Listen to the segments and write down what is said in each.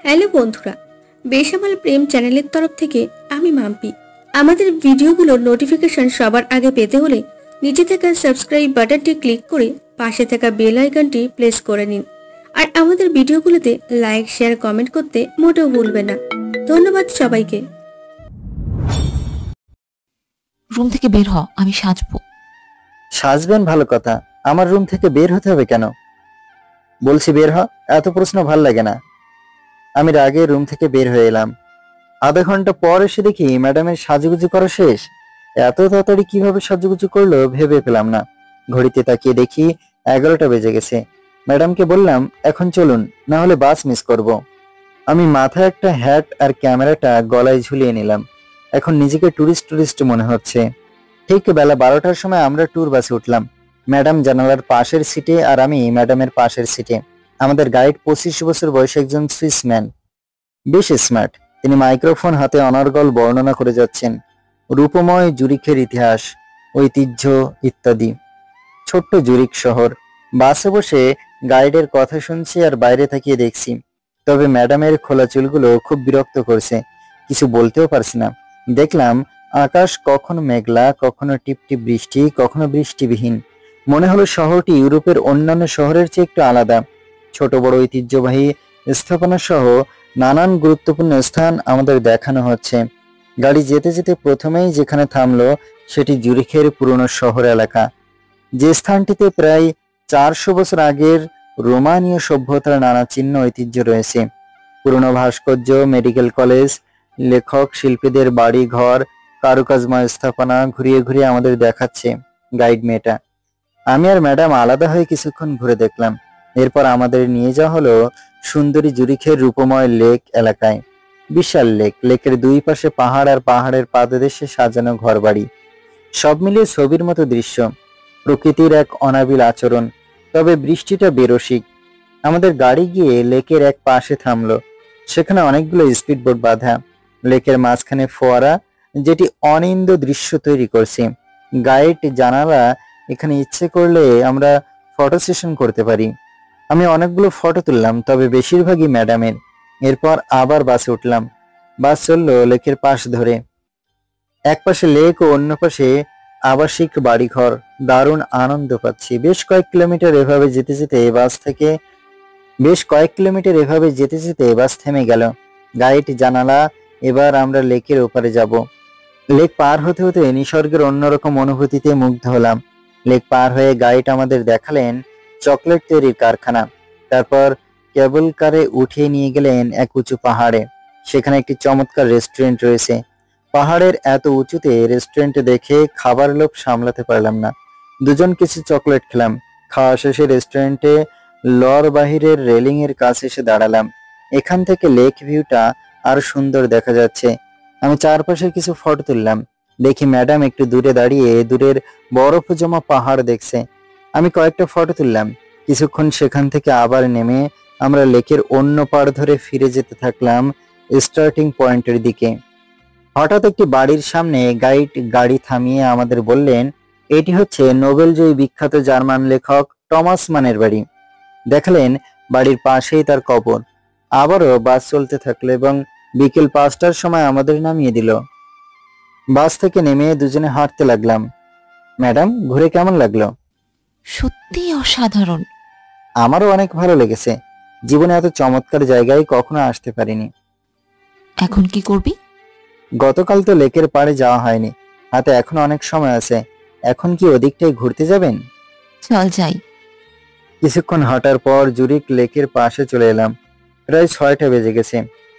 Hello বন্ধুরা, বেসামাল প্রেম চ্যানেলের তরফ থেকে আমি মাম্পি। আমাদের ভিডিওগুলোর নোটিফিকেশন সবার আগে পেতে হলে নিচে থাকা সাবস্ক্রাইব বাটনটি ক্লিক করে পাশে থাকা বেল আইকনটি প্রেস করে নিন। আর আমাদের ভিডিওগুলোতে লাইক, শেয়ার, কমেন্ট করতে মোটেও ভুলবেন না। ধন্যবাদ সবাইকে। রুম থেকে বের হ, আমি সাজবো। সাজবেন ভালো কথা, আমার রুম থেকে বের হতে হবে কেন? বলছি বের হ, এত প্রশ্ন ভাল লাগে না। আমি রাগে রুম থেকে বের হয়ে এলাম। আধা ঘন্টা পর এসে দেখি ম্যাডামের সাজুগুজু করা শেষ। এত তাড়াতাড়ি কিভাবে সাজুগুজু করলো ভেবে পেলাম না। ঘড়িতে তাকিয়ে দেখি 11টা বেজে গেছে। ম্যাডামকে বললাম এখন চলুন, না হলে বাস মিস করব। আমি মাথায় একটা হ্যাট আর ক্যামেরাটা গলায় ঝুলিয়ে নিলাম। এখন নিজেকে টুরিস্ট মনে হচ্ছে। ঠিক বেলা 12টার সময় আমরা ট্যুর বাসে উঠলাম। ম্যাডাম জানালার পাশের সিটে আর আমি ম্যাডামের পাশের সিটে। আমাদের গাইড 25 বছর বয়সী একজন সুইসম্যান, বেশ স্মার্ট। তিনি মাইক্রোফোন হাতে অনর্গল বর্ণনা করে যাচ্ছেন রূপময় জুরিখের ইতিহাস, ঐতিহ্য ইত্যাদি। ছোট্ট জুরিখ শহর। বাসে বসে গাইডের কথা শুনছি আর বাইরে তাকিয়ে দেখছি। তবে ম্যাডামের খোলা চুলগুলো খুব বিরক্ত করছে, কিছু বলতেও পারছি না। দেখলাম আকাশ কখনো মেঘলা, কখনো টিপটিপ বৃষ্টি, কখনো বৃষ্টিবিহীন। মনে হলো শহরটি ইউরোপের অন্যান্য শহরের চেয়ে একটু আলাদা। ছোট বড় ঐতিহ্যবাহী স্থাপনা সহ নানান গুরুত্বপূর্ণ স্থান আমাদের দেখানো হচ্ছে। গাড়ি যেতে যেতে প্রথমেই যেখানে থামলো সেটি জুরিখের পুরনো শহর এলাকা, যে স্থানটিতে প্রায় 400 বছর আগের রোমানীয় সভ্যতার নানা চিহ্ন ঐতিহ্য রয়েছে। পুরনো ভাস্কর্য, মেডিকেল কলেজ, লেখক শিল্পীদের বাড়ি ঘর, কারুকাজময় স্থাপনা ঘুরিয়ে ঘুরিয়ে আমাদের দেখাচ্ছে গাইড মেয়েটা। আমি আর ম্যাডাম আলাদা হয়ে কিছুক্ষণ ঘুরে দেখলাম। এরপর আমাদের নিয়ে যাওয়া হলো সুন্দরী জুরিখের রূপময় লেক এলাকায়। বিশাল লেক, লেকের দুই পাশে পাহাড় আর পাহাড়ের পাদদেশে সাজানো ঘরবাড়ি। সব মিলিয়ে ছবির মতো দৃশ্য, প্রকৃতির এক অনাবিল আচরণ। তবে বৃষ্টিটা বেরসিক। আমাদের গাড়ি গিয়ে লেকের এক পাশে থামলো। সেখানে অনেকগুলো স্পিডবোট বাঁধা। লেকের মাঝখানে ফোয়ারা, যেটি অনিন্দ্য দৃশ্য তৈরি করছে। গাইড জানালা, এখানে ইচ্ছে করলে আমরা ফটো সেশন করতে পারি। আমি অনেকগুলো ফটো তুললাম, তবে বেশিরভাগই ম্যাডামের। এরপর আবার বাসে উঠলাম। বাস চললো লেকের পাশ ধরে। এক পাশে লেক ও অন্য পাশে আবাসিক বাড়িঘর। দারুণ আনন্দ পাচ্ছি। বেশ কয়েক কিলোমিটার এভাবে যেতে যেতে বাস থেমে গেল। গাইড জানালা, এবার আমরা লেকের ওপারে যাব। লেক পার হতে হতে নিসর্গের অন্যরকম অনুভূতিতে মুগ্ধ হলাম। লেক পার হয়ে গাইড আমাদের দেখালেন চকলেট তৈরির কারখানা। তারপর কেবল কারে উঠিয়ে নিয়ে গেলেন এক উঁচু পাহাড়ে। সেখানে একটি চমৎকার রেস্টুরেন্ট রয়েছে। পাহাড়ের এত উঁচুতে রেস্টুরেন্টে দেখে খাবার লোভ সামলাতে পারলাম না। দুজন কিছু চকলেট খেলাম। খাওয়া শেষে রেস্টুরেন্টে লর বাহিরের রেলিং এর কাছে এসে দাঁড়ালাম। এখান থেকে লেক ভিউটা আরো সুন্দর দেখা যাচ্ছে। আমি চারপাশের কিছু ফটো তুললাম। দেখি ম্যাডাম একটু দূরে দাঁড়িয়ে দূরের বরফ জমা পাহাড় দেখছে। আমি কয়েকটা ফটো তুললাম। কিছুক্ষণ সেখান থেকে আবার নেমে আমরা লেকের অন্য পাড় ধরে ফিরে যেতে থাকলাম স্টার্টিং পয়েন্টের দিকে। হঠাৎ একটি বাড়ির সামনে গাইড গাড়ি থামিয়ে আমাদের বললেন, এটি হচ্ছে নোবেলজয়ী বিখ্যাত জার্মান লেখক টমাস মানের বাড়ি। দেখালেন বাড়ির পাশেই তার কবর। আবারও বাস চলতে থাকলো এবং বিকেল 5টার সময় আমাদের নামিয়ে দিল। বাস থেকে নেমে দুজনে হাঁটতে লাগলাম। ম্যাডাম, ঘুরে কেমন লাগলো? সত্যি অসাধারণ। আমারও অনেক ভালো লেগেছে। জীবনে এত চমৎকার জায়গায় কখনো আসতে পারিনি। এখন কি করবি? গতকাল তো লেকের পাড়ে যাওয়া হয়নি, হাতে এখনো অনেক সময় আছে। এখন কি ওদিকটাই ঘুরতে যাবেন? চল যাই। কিছুক্ষণ হাঁটার পর জুরিক লেকের পাশে চলে এলাম। প্রায় 6টা বেজে গেছে।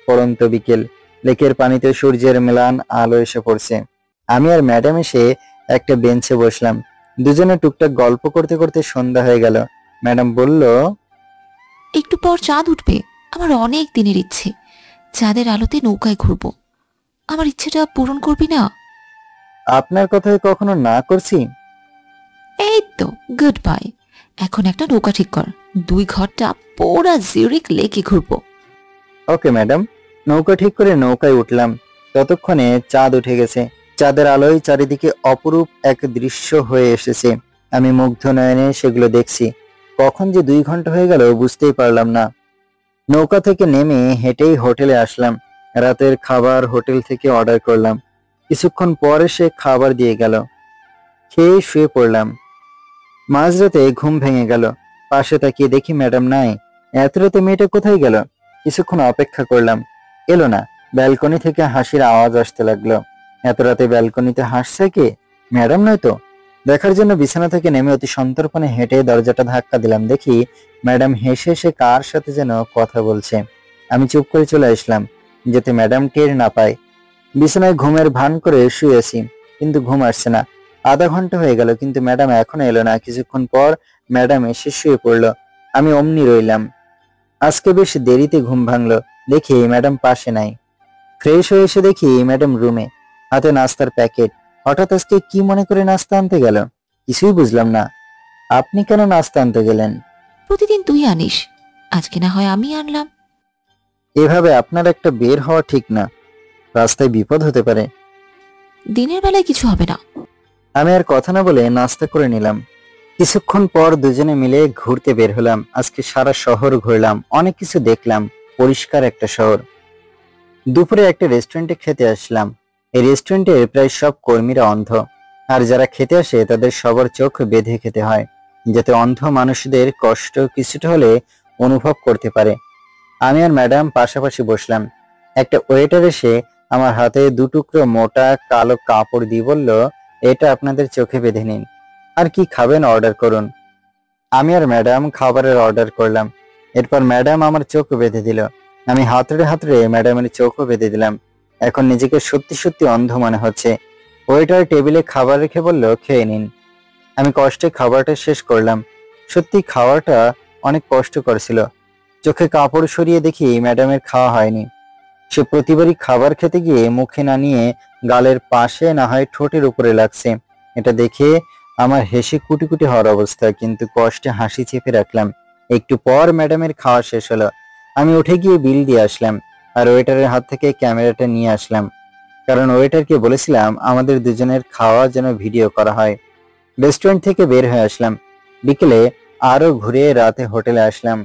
পড়ন্ত বিকেল। লেকের পানিতে সূর্যের ম্লান আলো এসে পড়ছে। আমি আর ম্যাডাম এসে একটা বেঞ্চে বসলাম। দুজনে টুকটাক গল্প করতে করতে সন্ধ্যা হয়ে গেল। ম্যাডাম বলল, একটু পর চাঁদ উঠবে। আমার অনেক দিনের ইচ্ছে, চাঁদের আলোতে নৌকায় ঘুরবো। আমার ইচ্ছেটা পূরণ করবি না? আপনার কথায় কখনো না করছি? এই তো, গুড বাই। এখন একটা নৌকা ঠিক কর, 2 ঘন্টা পুরা জিউরিক লেকে ঘুরবো। Okay madam. নৌকা ঠিক করে নৌকায় উঠলাম। ততক্ষণে চাঁদ উঠে গেছে। চাঁদের আলোয় চারিদিকে অপরূপ এক দৃশ্য হয়ে এসেছে। আমি মুগ্ধ নয়নে সেগুলো দেখছি। কখন যে 2 ঘন্টা হয়ে গেল বুঝতেই পারলাম না। নৌকা থেকে নেমে হেঁটেই হোটেলে আসলাম। রাতের খাবার হোটেল থেকে অর্ডার করলাম। কিছুক্ষণ পর সে খাবার দিয়ে গেল। খেয়ে শুয়ে পড়লাম। মাঝরাতে ঘুম ভেঙে গেল। পাশে তাকিয়ে দেখি ম্যাডাম নাই। এত রাতে মেয়েটা কোথায় গেল? কিছুক্ষণ অপেক্ষা করলাম, এলো না। ব্যালকনি থেকে হাসির আওয়াজ আসতে লাগলো। এত রাতে ব্যালকনিতে হাসছে কে? ম্যাডাম নয় তো? দেখার জন্য বিছানা থেকে নেমে অতি সন্তর্পণে হেঁটে দরজাটা ধাক্কা দিলাম। দেখি ম্যাডাম হেসে হেসে কার সাথে যেন কথা বলছে। আমি চুপ করে চলে আসলাম, যাতে ম্যাডাম টের না পায়। বিছানায় ঘুমের ভান করে শুয়ে আছি, কিন্তু ঘুম আসছে না। আধা ঘন্টা হয়ে গেল, কিন্তু ম্যাডাম এখনো এলো না। কিছুক্ষণ পর ম্যাডাম এসে শুয়ে পড়লো। আমি অমনি রইলাম। আজকে বেশ দেরিতে ঘুম ভাঙলো। দেখি ম্যাডাম পাশে নাই। ফ্রেশ হয়ে এসে দেখি ম্যাডাম রুমে, হাতে নাস্তার প্যাকেট। হঠাৎ আজকে কি মনে করে নাস্তা আনতে গেল? কিছুই বুঝলাম না। আপনি কেন নাস্তা আনতে গেলেন? প্রতিদিন তুই আনিস, আজকে না হয় আমি আনলাম। এভাবে আপনার একটা বের হওয়া ঠিক না, রাস্তায় বিপদ হতে পারে। দিনের বেলায় কিছু হবে না। আমি আর কথা না বলে নাস্তা করে নিলাম। কিছুক্ষণ পর দুজনে মিলে ঘুরতে বের হলাম। আজকে সারা শহর ঘুরলাম, অনেক কিছু দেখলাম। পরিষ্কার একটা শহর। দুপুরে একটা রেস্টুরেন্টে খেতে আসলাম। এই রেস্টুরেন্টের প্রায় সব কর্মীরা অন্ধ, আর যারা খেতে আসে তাদের সবার চোখ বেঁধে খেতে হয়, যাতে অন্ধ মানুষদের কষ্ট কিছুটা হলে অনুভব করতে পারে। আমি আর ম্যাডাম পাশাপাশি বসলাম। একটা ওয়েটার এসে আমার হাতে 2 টুকরো মোটা কালো কাপড় দিয়ে বলল, এটা আপনাদের চোখে বেঁধে নিন, আর কি খাবেন অর্ডার করুন। আমি আর ম্যাডাম খাবারের অর্ডার করলাম। এরপর ম্যাডাম আমার চোখ বেঁধে দিল। আমি হাতড়ে হাতড়ে ম্যাডামের চোখও বেঁধে দিলাম। এখন নিজেকে সত্যি সত্যি অন্ধ মনে হচ্ছে। ওয়েটার টেবিলে খাবার রেখে বলল, খেয়ে নিন। আমি কষ্টে খাবারটা শেষ করলাম। সত্যি খাওয়াটা অনেক কষ্টকর ছিল। চোখে কাপড় সরিয়ে দেখি ম্যাডামের খাওয়া হয়নি। সে প্রতিবারই খাবার খেতে গিয়ে মুখে না নিয়ে গালের পাশে, না হয় ঠোঁটের উপরে লাগছে। এটা দেখে আমার হেসে কুটি কুটি হওয়ার অবস্থা, কিন্তু কষ্টে হাসি চেপে রাখলাম। একটু পর ম্যাডামের খাওয়া শেষ হলো। আমি উঠে গিয়ে বিল দিয়ে আসলাম, আর ওয়েটারের হাত থেকে ক্যামেরাটা নিয়ে আসলাম, কারণ ওয়েটারকে বলেছিলাম আমাদের দুজনের খাওয়া যেন ভিডিও করা হয়। রেস্টুরেন্ট থেকে বের হয়ে আসলাম। বিকেলে আরো ঘুরে রাতে হোটেলে আসলাম।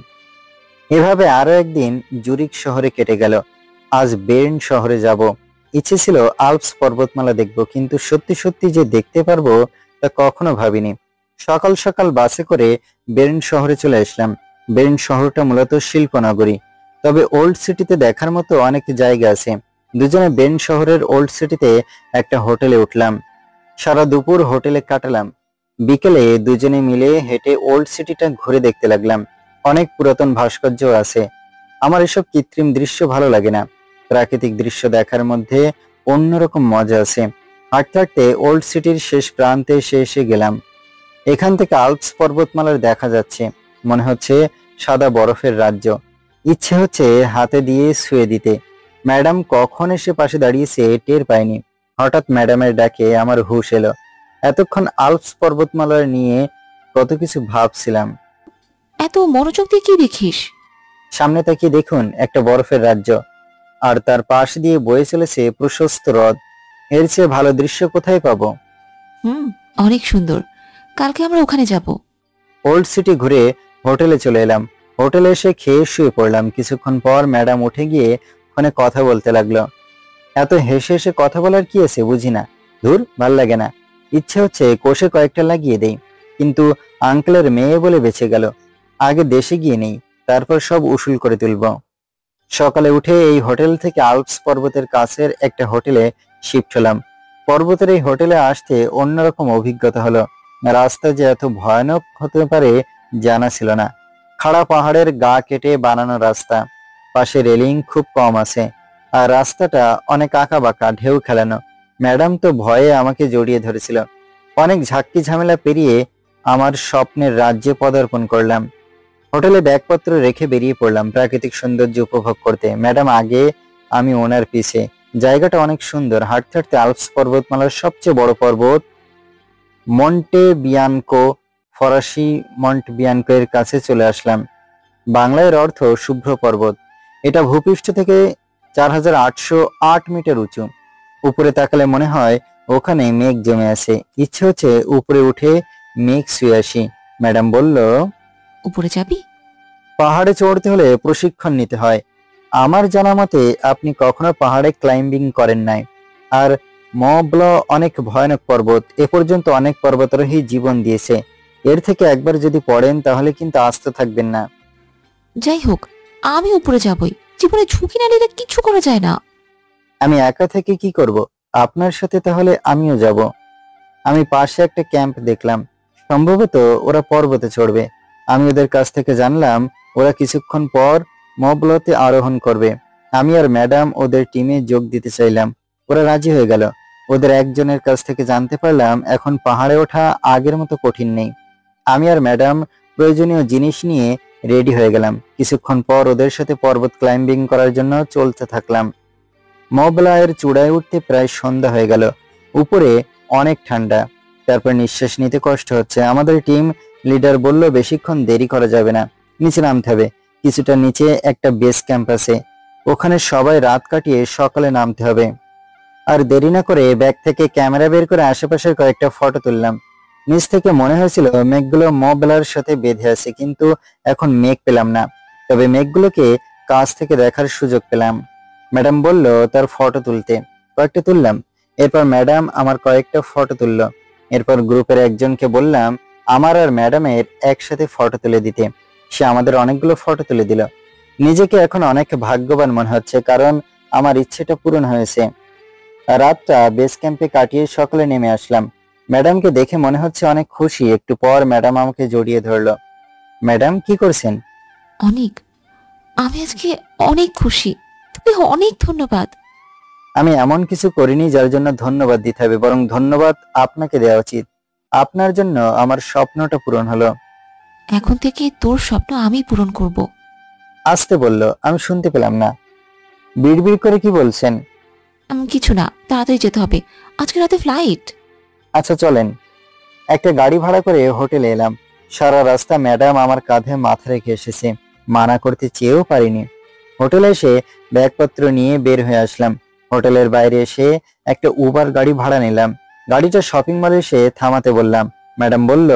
এভাবে আরো একদিন জুরিক শহরে কেটে গেল। আজ বের্ন শহরে যাব। ইচ্ছে ছিল আল্পস পর্বতমালা দেখব, কিন্তু সত্যি সত্যি যে দেখতে পারবো তা কখনো ভাবিনি। সকাল সকাল বাসে করে বের্ন শহরে চলে আসলাম। বের্ন শহরটা মূলত শিল্পনগরী, তবে ওল্ড সিটিতে দেখার মতো অনেক জায়গা আছে। দুজনে বের্ন শহরের ওল্ড সিটিতে একটা হোটেলে উঠলাম। সারা দুপুর হোটেলে কাটালাম। বিকেলে দুজনে মিলে হেঁটে ওল্ড সিটিটা ঘুরে দেখতে লাগলাম। অনেক পুরাতন ভাস্কর্য আছে। আমার এসব কৃত্রিম দৃশ্য ভালো লাগে না। প্রাকৃতিক দৃশ্য দেখার মধ্যে অন্যরকম মজা আছে। হাঁটতে হাঁটতে ওল্ড সিটির শেষ প্রান্তে এসে গেলাম। এখান থেকে আল্পস পর্বতমালার দেখা যাচ্ছে। মনে হচ্ছে সাদা বরফের রাজ্য। ইচ্ছে হচ্ছে হাতে দিয়ে ছুঁয়ে দিতে। ম্যাডাম কখন এসে পাশে দাঁড়িয়েছে টের পাইনি। হঠাৎ ম্যাডামের ডাকে আমার হুঁশ এলো। এতক্ষণ আল্পস পর্বতমালার নিয়ে কত কিছু ভাবছিলাম। এত মনোযোগ দিয়ে কি দেখিস? সামনে তাকিয়ে দেখুন, একটা বরফের রাজ্য, আর তার পাশ দিয়ে বয়ে চলেছে প্রশস্ত হ্রদ। এর চেয়ে ভালো দৃশ্য কোথায় পাবো? অনেক সুন্দর, কালকে আমরা ওখানে যাব। ওল্ড সিটি ঘুরে হোটেলে চলে এলাম। হোটেলে এসে খেয়ে শুয়ে পড়লাম। কিছুক্ষণ পর ম্যাডাম উঠে গিয়ে ফোনে কথা বলতে লাগলো। এত হেসে হেসে কথা বলার কি আছে বুঝি না। ধুর, ভাল লাগে না। ইচ্ছে হচ্ছে কোষে কয়েকটা লাগিয়ে দেই, কিন্তু আঙ্কেলের মেয়ে বলে বেঁচে গেল। আগে দেশে গিয়ে নেই, তারপর সব উসুল করে তুলব। সকালে উঠে এই হোটেল থেকে আল্পস পর্বতের কাছের একটা হোটেলে শিফট হলাম। পর্বতের এই হোটেলে আসতে অন্যরকম অভিজ্ঞতা হলো। রাস্তা যে এত ভয়ানক হতে পারে জানা ছিল না। খাড়া পাহাড়ের গা কেটে বানানো রাস্তা, পাশে রেলিং খুব কম আছে, আর রাস্তাটা অনেক আঁকা বাঁকা, ঢেউ খেলানো। ম্যাডাম তো ভয়ে আমাকে জড়িয়ে ধরেছিল। অনেক ঝাক্কি ঝামেলা পেরিয়ে আমার স্বপ্নের রাজ্যে পদার্পণ করলাম। হোটেলে ব্যাগপত্র রেখে বেরিয়ে পড়লাম প্রাকৃতিক সৌন্দর্য উপভোগ করতে। ম্যাডাম আগে, আমি ওনার পিছে। জায়গাটা অনেক সুন্দর। হাঁটতে হাঁটতে আল্পস পর্বতমালার সবচেয়ে বড় পর্বত মন্টে বিয়ানকো, ফরাসি মন্ট বিয়ানকো এর কাছে চলে আসলাম। বাংলায় এর অর্থ শুভ্র পর্বত। এটা ভূপৃষ্ঠ থেকে 4808 মিটার উঁচু। উপরে তাকালে মনে হয় ওখানে মেঘ জমে আছে। ইচ্ছে হচ্ছে উপরে উঠে মেঘ শুয়ে আসি। ম্যাডাম বলল, উপরে যাবি? পাহাড়ে চড়তে হলে প্রশিক্ষণ নিতে হয়। আমার জানা মতে আপনি কখনো পাহাড়ে ক্লাইম্বিং করেন নাই। আর মঁ ব্লঁ অনেক ভয়ানক পর্বত, এ পর্যন্ত অনেক পর্বতারোহী জীবন দিয়েছে। এর থেকে একবার যদি পড়েন তাহলে কিন্তু আস্ত থাকবেন না। যাই হোক, আমি উপরে যাবই। জীবনে ঝুঁকি না নিলে কিছু করা যায় না। আমি একা থেকে কি করব? আপনার সাথে তাহলে আমিও যাব। আমি পাশে একটা ক্যাম্প দেখলাম, সম্ভবত ওরা পর্বতে চড়বে। আমি ওদের কাছ থেকে জানলাম ওরা কিছুক্ষণ পর মঁ ব্লঁতে আরোহণ করবে। আমি আর ম্যাডাম ওদের টিমে যোগ দিতে চাইলাম। ওরা রাজি হয়ে গেল। ওদের একজনের কাছ থেকে জানতে পারলাম এখন পাহাড়ে ওঠা আগের মতো কঠিন নেই। আমি আর ম্যাডাম প্রয়োজনীয় জিনিস নিয়ে রেডি হয়ে গেলাম। কিছুক্ষণ পর ওদের সাথে পর্বত ক্লাইম্বিং করার জন্য চলতে থাকলাম। মঁ ব্লঁয়ের চূড়ায় উঠতে প্রায় সন্ধ্যা হয়ে গেল। উপরে অনেক ঠান্ডা, তারপর নিঃশ্বাস নিতে কষ্ট হচ্ছে। আমাদের টিম লিডার বলল বেশিক্ষণ দেরি করা যাবে না, নিচে নামতে হবে। কিছুটা নিচে একটা বেস ক্যাম্প আছে, ওখানে সবাই রাত কাটিয়ে সকালে নামতে হবে। আর দেরি না করে ব্যাগ থেকে ক্যামেরা বের করে আশেপাশের কয়েকটা ফটো তুললাম। নিচ থেকে মনে হয়েছিল মেঘগুলো মঁ ব্লঁর সাথে বেঁধে আছে, কিন্তু এখন মেঘ পেলাম না। তবে মেঘগুলোকে কাছ থেকে দেখার সুযোগ পেলাম। ম্যাডাম বলল তার ফটো তুলতে, কয়েকটা তুললাম। এরপর ম্যাডাম আমার কয়েকটা ফটো তুললো। এরপর গ্রুপের একজনকে বললাম আমার আর ম্যাডামের একসাথে ফটো তুলে দিতে। সে আমাদের অনেকগুলো ফটো তুলে দিল। নিজেকে এখন অনেক ভাগ্যবান মনে হচ্ছে, কারণ আমার ইচ্ছেটা পূরণ হয়েছে। রাতটা বেস ক্যাম্পে কাটিয়ে সকালে নেমে আসলাম। ম্যাডামকে দেখে মনে হচ্ছে অনেক খুশি। একটু পর ম্যাডাম আমাকে জড়িয়ে ধরলো। ম্যাডাম কি করছেন? অনেক, আমি আজকে অনেক খুশি। তোকে অনেক ধন্যবাদ। আমি এমন কিছু করিনি যার জন্য ধন্যবাদ দিতে হবে, বরং ধন্যবাদ আপনাকে দেওয়া উচিত। আপনার জন্য আমার স্বপ্নটা পূরণ হলো। এখন থেকে তোর স্বপ্ন আমি পূরণ করব। আসতে বলল, আমি শুনতে পেলাম না। বিড়বিড় করে কি বলছেন? কিছু না, তাড়াতাড়ি যেতে হবে, আজকে রাতে ফ্লাইট। আচ্ছা চলেন। একটা গাড়ি ভাড়া করে হোটেলে এলাম। সারা রাস্তা ম্যাডাম আমার কাঁধে মাথা রেখে এসেছে, মানা করতে চেয়েও পারিনি। হোটেলে এসে ব্যাগপত্র নিয়ে বের হয়ে আসলাম। হোটেলের বাইরে এসে একটা উবার গাড়ি ভাড়া নিলাম। গাড়িটা শপিং মলে এসে থামাতে বললাম। ম্যাডাম বলল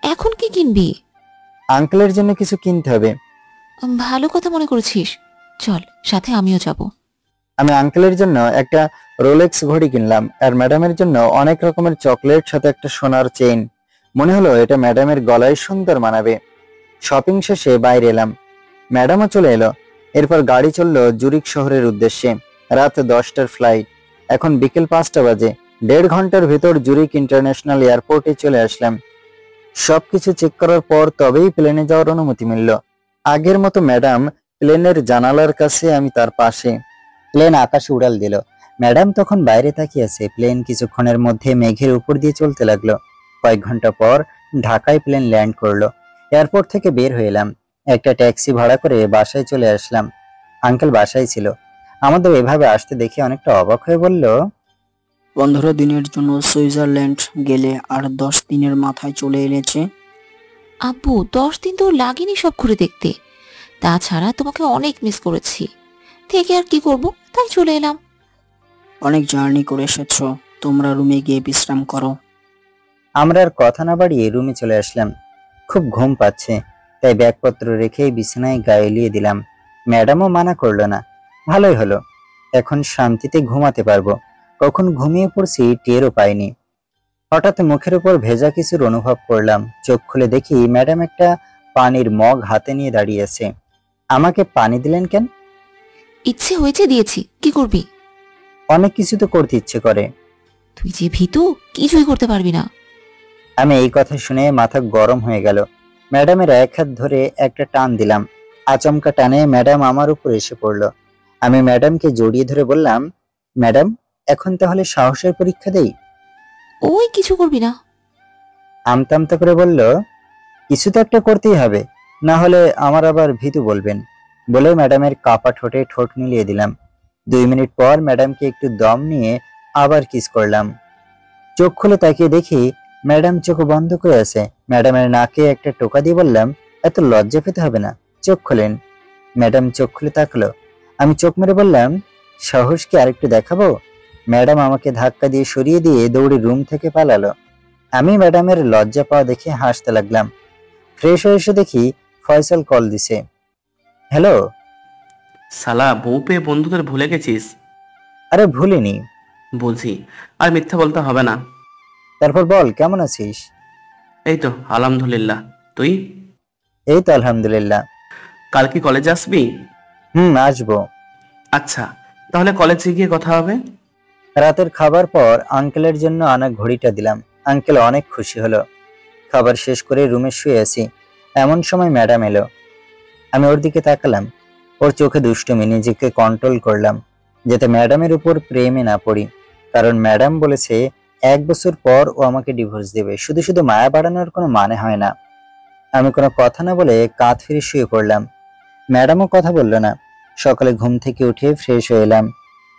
এখন কি কিনবি? আঙ্কেলের জন্য কিছু কিনতে হবে। ভালো কথা মনে করেছিস, চল সাথে আমিও যাব। আমি আঙ্কেলের জন্য একটা রোলেক্স ঘড়ি কিনলাম, আর ম্যাডামের জন্য অনেক রকমের চকলেট, সাথে একটা সোনার চেইন। মনে হলো এটা ম্যাডামের গলায় সুন্দর মানাবে। শপিং শেষে বাইরে এলাম, ম্যাডামও চলে এলো। এরপর গাড়ি চললো জুরিক শহরের উদ্দেশ্যে। রাত 10টার ফ্লাইট, এখন বিকেল 5টা বাজে। 1.5 ঘন্টার ভেতর জুরিক ইন্টারন্যাশনাল এয়ারপোর্টে চলে আসলাম। সবকিছু চেক করার পর তবেই প্লেনে যাওয়ার অনুমতি মিলল। আগের মতো ম্যাডাম প্লেনের জানালার কাছে, আমি তার পাশে। প্লেন আকাশে উড়াল দিল। ম্যাডাম তখন বাইরে তাকিয়ে আছে। প্লেন কিছুক্ষণের মধ্যে মেঘের উপর দিয়ে চলতে লাগলো। কয়েক ঘন্টা পর ঢাকায় প্লেন ল্যান্ড করলো। এয়ারপোর্ট থেকে বের হয়ে এলাম। একটা ট্যাক্সি ভাড়া করে বাসায় চলে আসলাম। আঙ্কেল বাসায় ছিল। আমাদের এভাবে আসতে দেখে অনেকটা অবাক হয়ে বলল, 15 দিনের জন্য সুইজারল্যান্ড গেলে আর 10 দিনের মাথায় চলে এনেছে। আব্বু, 10 দিন তো লাগেনি সব ঘুরে দেখতে। তাছাড়া তোমাকে অনেক মিস করেছি, থেকে আর কি করব, তাই চলে এলাম। অনেক জার্নি করে এসেছো, তোমরা রুমে গিয়ে বিশ্রাম করো। আমরা আর কথা না বাড়িয়ে রুমে চলে আসলাম। খুব ঘুম পাচ্ছে, তাই ব্যাগপত্র রেখে বিছানায় গায়ে এলিয়ে দিলাম। ম্যাডামও মানা করলো না। ভালোই হলো, এখন শান্তিতে ঘুমাতে পারবো। কখন ঘুমিয়ে পড়ছি টেরও পাইনি। হঠাৎ মুখের উপর ভেজা কিছুর অনুভব করলাম। চোখ খুলে দেখি ম্যাডাম একটা পানির মগ হাতে নিয়ে দাঁড়িয়ে আছে। আমাকে পানি দিলেন কেন? ইচ্ছে হয়েছে দিয়েছি, কি করবি? অনেক কিছু তো করতে ইচ্ছে করে। তুই যে ভীতু, কিছুই করতে পারবি না। আমি এই কথা শুনে মাথা গরম হয়ে গেল। ম্যাডামের এক হাত ধরে একটা টান দিলাম। আচমকা টানে ম্যাডাম আমার উপর এসে পড়লো। আমি ম্যাডামকে জড়িয়ে ধরে বললাম, ম্যাডাম এখন তাহলে সাহসের পরীক্ষা দেই? ওই কিছু করবি না। আমতা আমতা করে বলল, কিছু তো একটা করতেই হবে, না হলে আমার আবার ভীতু বলবেন। বলে ম্যাডামের কাপা ঠোঁটে ঠোঁট মিলিয়ে দিলাম। 2 মিনিট পর ম্যাডামকে একটু দম নিয়ে আবার কিস করলাম। চোখ খুলে তাকিয়ে দেখি ম্যাডাম চোখ বন্ধ করে আছে। ম্যাডামের নাকে একটা টোকা দিয়ে বললাম, এত লজ্জা পেতে হবে না, চোখ খোলেন। ম্যাডাম চোখ খুলে তাকলো। আমি চোখ মেরে বললাম, সাহস কি আরেকটু দেখাবো? ম্যাডাম আমাকে ধাক্কা দিয়ে সরিয়ে দিয়ে দৌড়ে রুম থেকে পালালো। আমি ম্যাডামের লজ্জা পাওয়া দেখে হাসতে লাগলাম। ফ্রেশ হয়ে এসে দেখি ফয়সাল কল দিছে। হ্যালো। শালা বউ পেয়ে বন্ধুদের ভুলে গেছিস? আরে ভুলিনি। বলছি, আর মিথ্যা বলতে হবে না। তারপর বল, কেমন আছিস? এই তো আলহামদুলিল্লাহ, তুই? এই তো আলহামদুলিল্লাহ। কাল কি কলেজে আসবি? আসবো। আচ্ছা, তাহলে কলেজে গিয়ে কথা হবে। রাতের খাবার পর আঙ্কেলের জন্য আনা ঘড়িটা দিলাম। আঙ্কেল অনেক খুশি হলো। খাবার শেষ করে রুমে শুয়ে আছি, এমন সময় ম্যাডাম এলো। আমি ওর দিকে তাকালাম। ওর চোখে দুষ্টুমি, নিজেকে কন্ট্রোল করলাম যাতে ম্যাডামের উপর প্রেমে না পড়ি। কারণ ম্যাডাম বলেছে 1 বছর পর ও আমাকে ডিভোর্স দেবে। শুধু শুধু মায়া বাড়ানোর কোনো মানে হয় না। আমি কোনো কথা না বলে কাঁধ ফিরে শুয়ে পড়লাম। ম্যাডামও কথা বলল না। সকালে ঘুম থেকে উঠে ফ্রেশ হয়ে এলাম।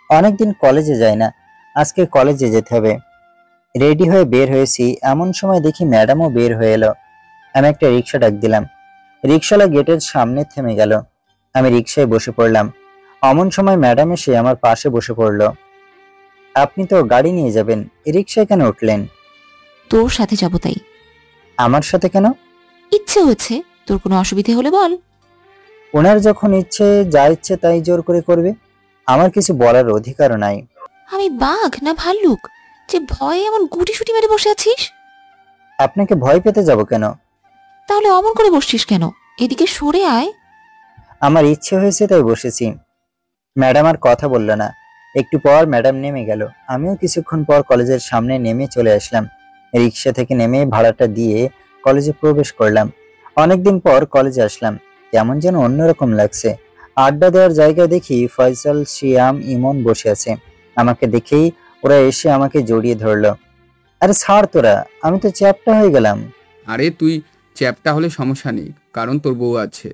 অনেকদিন কলেজে যাই না, আজকে কলেজে যেতে হবে। রেডি হয়ে বের হয়েছি, এমন সময় দেখি ম্যাডামও বের হয়ে এলো। আমি একটা রিক্সা ডাক দিলাম। রিক্সাওয়ালা গেটের সামনে থেমে গেল। আমি রিক্সায় বসে পড়লাম। অমন সময় ম্যাডাম এসে আমার পাশে বসে পড়ল। আপনি তো গাড়ি নিয়ে যাবেন, এই রিক্সায় কেন উঠলেন? তোর সাথে যাবো তাই। আমার সাথে কেন? ইচ্ছে হচ্ছে, তোর কোনো অসুবিধে হলে বল। ওনার যখন ইচ্ছে, যা ইচ্ছে তাই জোর করে করবে, আমার কিছু বলার অধিকারও নাই। আমি বাঘ না ভাল্লুক যে ভয়ে এমন গুটিসুটি মেরে বসে আছিস? আপনাকে ভয় পেতে যাব কেন? তাহলে অমন করে বসছিস কেন? এদিকে সরে আয়। আমার ইচ্ছে হয়েছে তাই বসেছি। ম্যাডাম আর কথা বলল না। একটু পর ম্যাডাম নেমে গেল। আমিও কিছুক্ষণ পর কলেজের সামনে নেমে চলে আসলাম। রিক্সা থেকে নেমে ভাড়াটা দিয়ে কলেজে প্রবেশ করলাম। অনেকদিন পর কলেজে আসলাম, কেমন যেন অন্যরকম লাগছে। আড্ডা দেওয়ার জায়গায় দেখি ফয়সাল, শিয়াম, ইমন বসে আছে। আমাকে দেখেই ওরা এসে আমাকে জড়িয়ে ধরলো। আরে ছাড় তোরা, আমি তো চ্যাপ্টা হয়ে গেলাম। আরে তুই চ্যাপ্টা হলে সমস্যা নেই, কারণ তোর বউ আছে।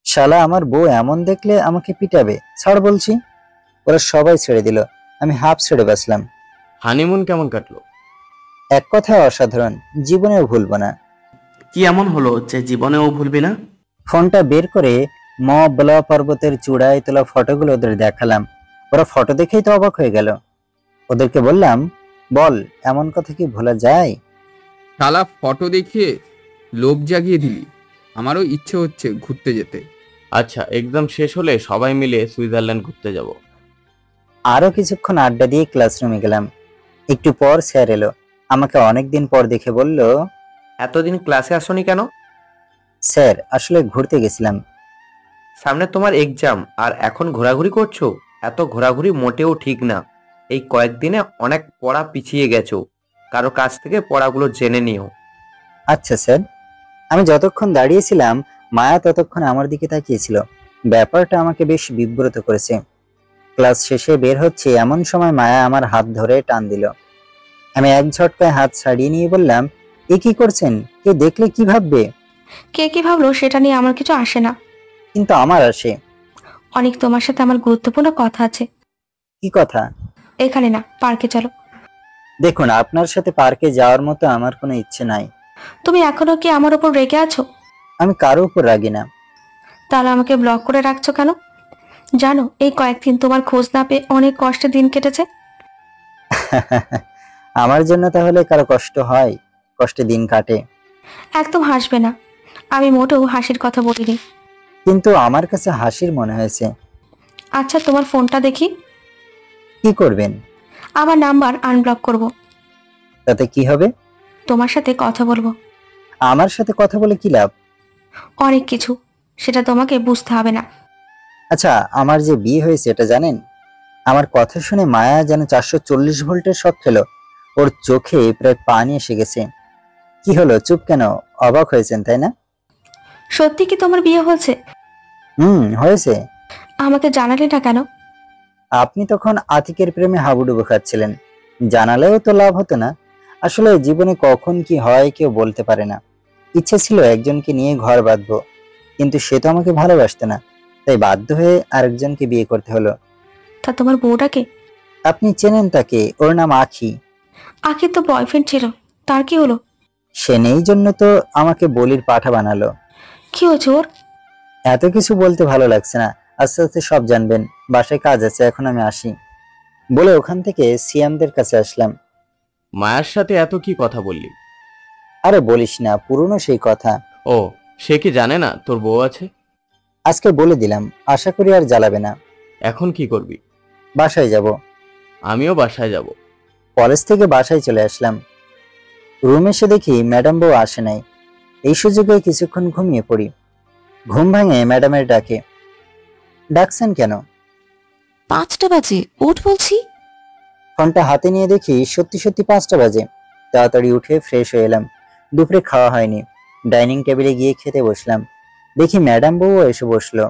শালা আমার বউ এমন দেখলে আমাকে পিটাবে, ছাড় বলছি। ওরা সবাই ছেড়ে দিল, আমি হাফ ছেড়ে বাঁচলাম। হানিমুন কেমন কাটলো? এক কথায় অসাধারণ, জীবনেও ভুলবো না। কি এমন হলো যে জীবনেও ভুলবি না? ফোনটা বের করে ব পর্বতের চূড়ায় তোলা ফটোগুলো ওদের দেখালাম। ওরা ফটো দেখেই তো অবাক হয়ে গেল। ওদেরকে বললাম, বল এমন কথা কি ভোলা যায়? শালা ফটো দেখিয়ে লোভ জাগিয়ে দিলি। আমারও ইচ্ছে হচ্ছে ঘুরতে যেতে। আচ্ছা, এক্সাম শেষ হলে সবাই মিলে সুইজারল্যান্ড ঘুরতে যাব। আরো কিছুক্ষণ আড্ডা দিয়ে ক্লাসরুমে গেলাম। একটু পর স্যার এলো। আমাকে অনেকদিন পর দেখে বলল, এতদিন ক্লাসে আসোনি কেন? স্যার আসলে ঘুরতে গেছিলাম। সামনে তোমার এক্সাম আর এখন ঘোরাঘুরি করছো? এত ঘোরাঘুরি মোটেও ঠিক না। এই কয়েকদিনে অনেক পড়া পিছিয়ে গেছো, কারো কাছ থেকে পড়াগুলো জেনে নিও। আচ্ছা স্যার। আমি যতক্ষণ দাঁড়িয়েছিলাম মায়া ততক্ষণ আমার দিকে তাকিয়েছিল। ব্যাপারটা আমাকে বেশ বিব্রত করেছে। ক্লাস শেষে বের হচ্ছে এমন সময় মায়া আমার হাত ধরে টান দিল। আমি এক ঝটকায় হাত ছাড়িয়ে নিয়ে বললাম, এ কি করছেন? কে দেখলে কি ভাববে? কে কি ভাবলো সেটা নিয়ে আমার কিছু আসে না। কিন্তু আমার আসে। অনেক, তোমার সাথে আমার গুরুত্বপূর্ণ কথা আছে। কি কথা? এখানে না, পার্কে চলো। দেখুন, আপনার সাথে পার্কে যাওয়ার মতো আমার কোনো ইচ্ছে নাই। তুমি এখনো কি আমার উপর রেগে আছো? আমি কারো উপর রাগি না। তাহলে আমাকে ব্লক করে রাখছো কেন? জানো, এই কয়েকদিন তোমার খোঁজ না পেয়ে অনেক কষ্টে দিন কেটেছে। আমার জন্য তাহলে কারো কষ্ট হয়? কষ্টে দিন কাটে? একদম হাসবে না, আমি মোটেও হাসির কথা বলিনি। কিন্তু আমার কাছে হাসির মনে হয়েছে। আচ্ছা, তোমার ফোনটা দেখি। কি করবেন? আমার নাম্বার আনব্লক করব। তাতে কি হবে? তোমার সাথে কথা বলবো। আমার সাথে কথা বলে কি লাভ? অনেক কিছু, সেটা তোমাকে বুঝতে হবে না। আচ্ছা, আমার যে বিয়ে হয়েছে এটা জানেন? আমার কথা শুনে মায়া যেন 440 ভোল্টের শক খেলো। ওর চোখে প্রায় পানি এসে গেছে। কি হলো, চুপ কেন? অবাক হয়েছেন তাই না? সত্যি কি তোমার বিয়ে হয়েছে? হয়েছে। আমাকে জানালে না কেন? আপনি তখন আতিকের প্রেমে হাবুডুবু খাচ্ছিলেন। জানালেও তো লাভ হতো না। আসলে জীবনে কখন কি হয় কেউ বলতে পারে না। ইচ্ছে ছিল একজনকে নিয়ে ঘর বাঁধবো, কিন্তু সে তো আমাকে ভালোবাসতো না। তাই বাধ্য হয়ে আরেকজনকে বিয়ে করতে হলো। তা তোমার বউটাকে? আপনি চেনেন তাকে, ওর নাম আখি। আখির তো বয়ফ্রেন্ড ছিল, তার কি হলো? সে নেই জন্য তো আমাকে বলির পাঠা বানালো। কি হয়েছে ওর? এত কিছু বলতে ভালো লাগছে না, আস্তে আস্তে সব জানবেন। বাসায় কাজ আছে, এখন আমি আসি বলে ওখান থেকে সিয়ামদের কাছে আসলাম। মায়ের সাথে এত কি কথা বললি? আরে বলিস না, পুরনো সেই কথা। ও, সে কি জানে না তোর বউ আছে? আজকে বলে দিলাম, আশা করি আর জ্বালাবে না। এখন কি করবি? বাসায় যাব। আমিও বাসায় যাব। কলেজ থেকে বাসায় চলে আসলাম। রুমে এসে দেখি ম্যাডাম বউ আসে নাই। এই সুযোগে কিছুক্ষণ ঘুমিয়ে পড়ি। ঘুম ভাঙে ম্যাডামের ডাকে। ডাকছেন কেন? 5টা বাজে, ওঠ বলছি। ফোনটা হাতে নিয়ে দেখি সত্যি সত্যি 5টা বাজে। তাড়াতাড়ি উঠে ফ্রেশ হয়ে এলাম। দুপুরে খাওয়া হয়নি। ডাইনিং টেবিলে গিয়ে খেতে বসলাম। দেখি ম্যাডাম বউও এসে বসলো।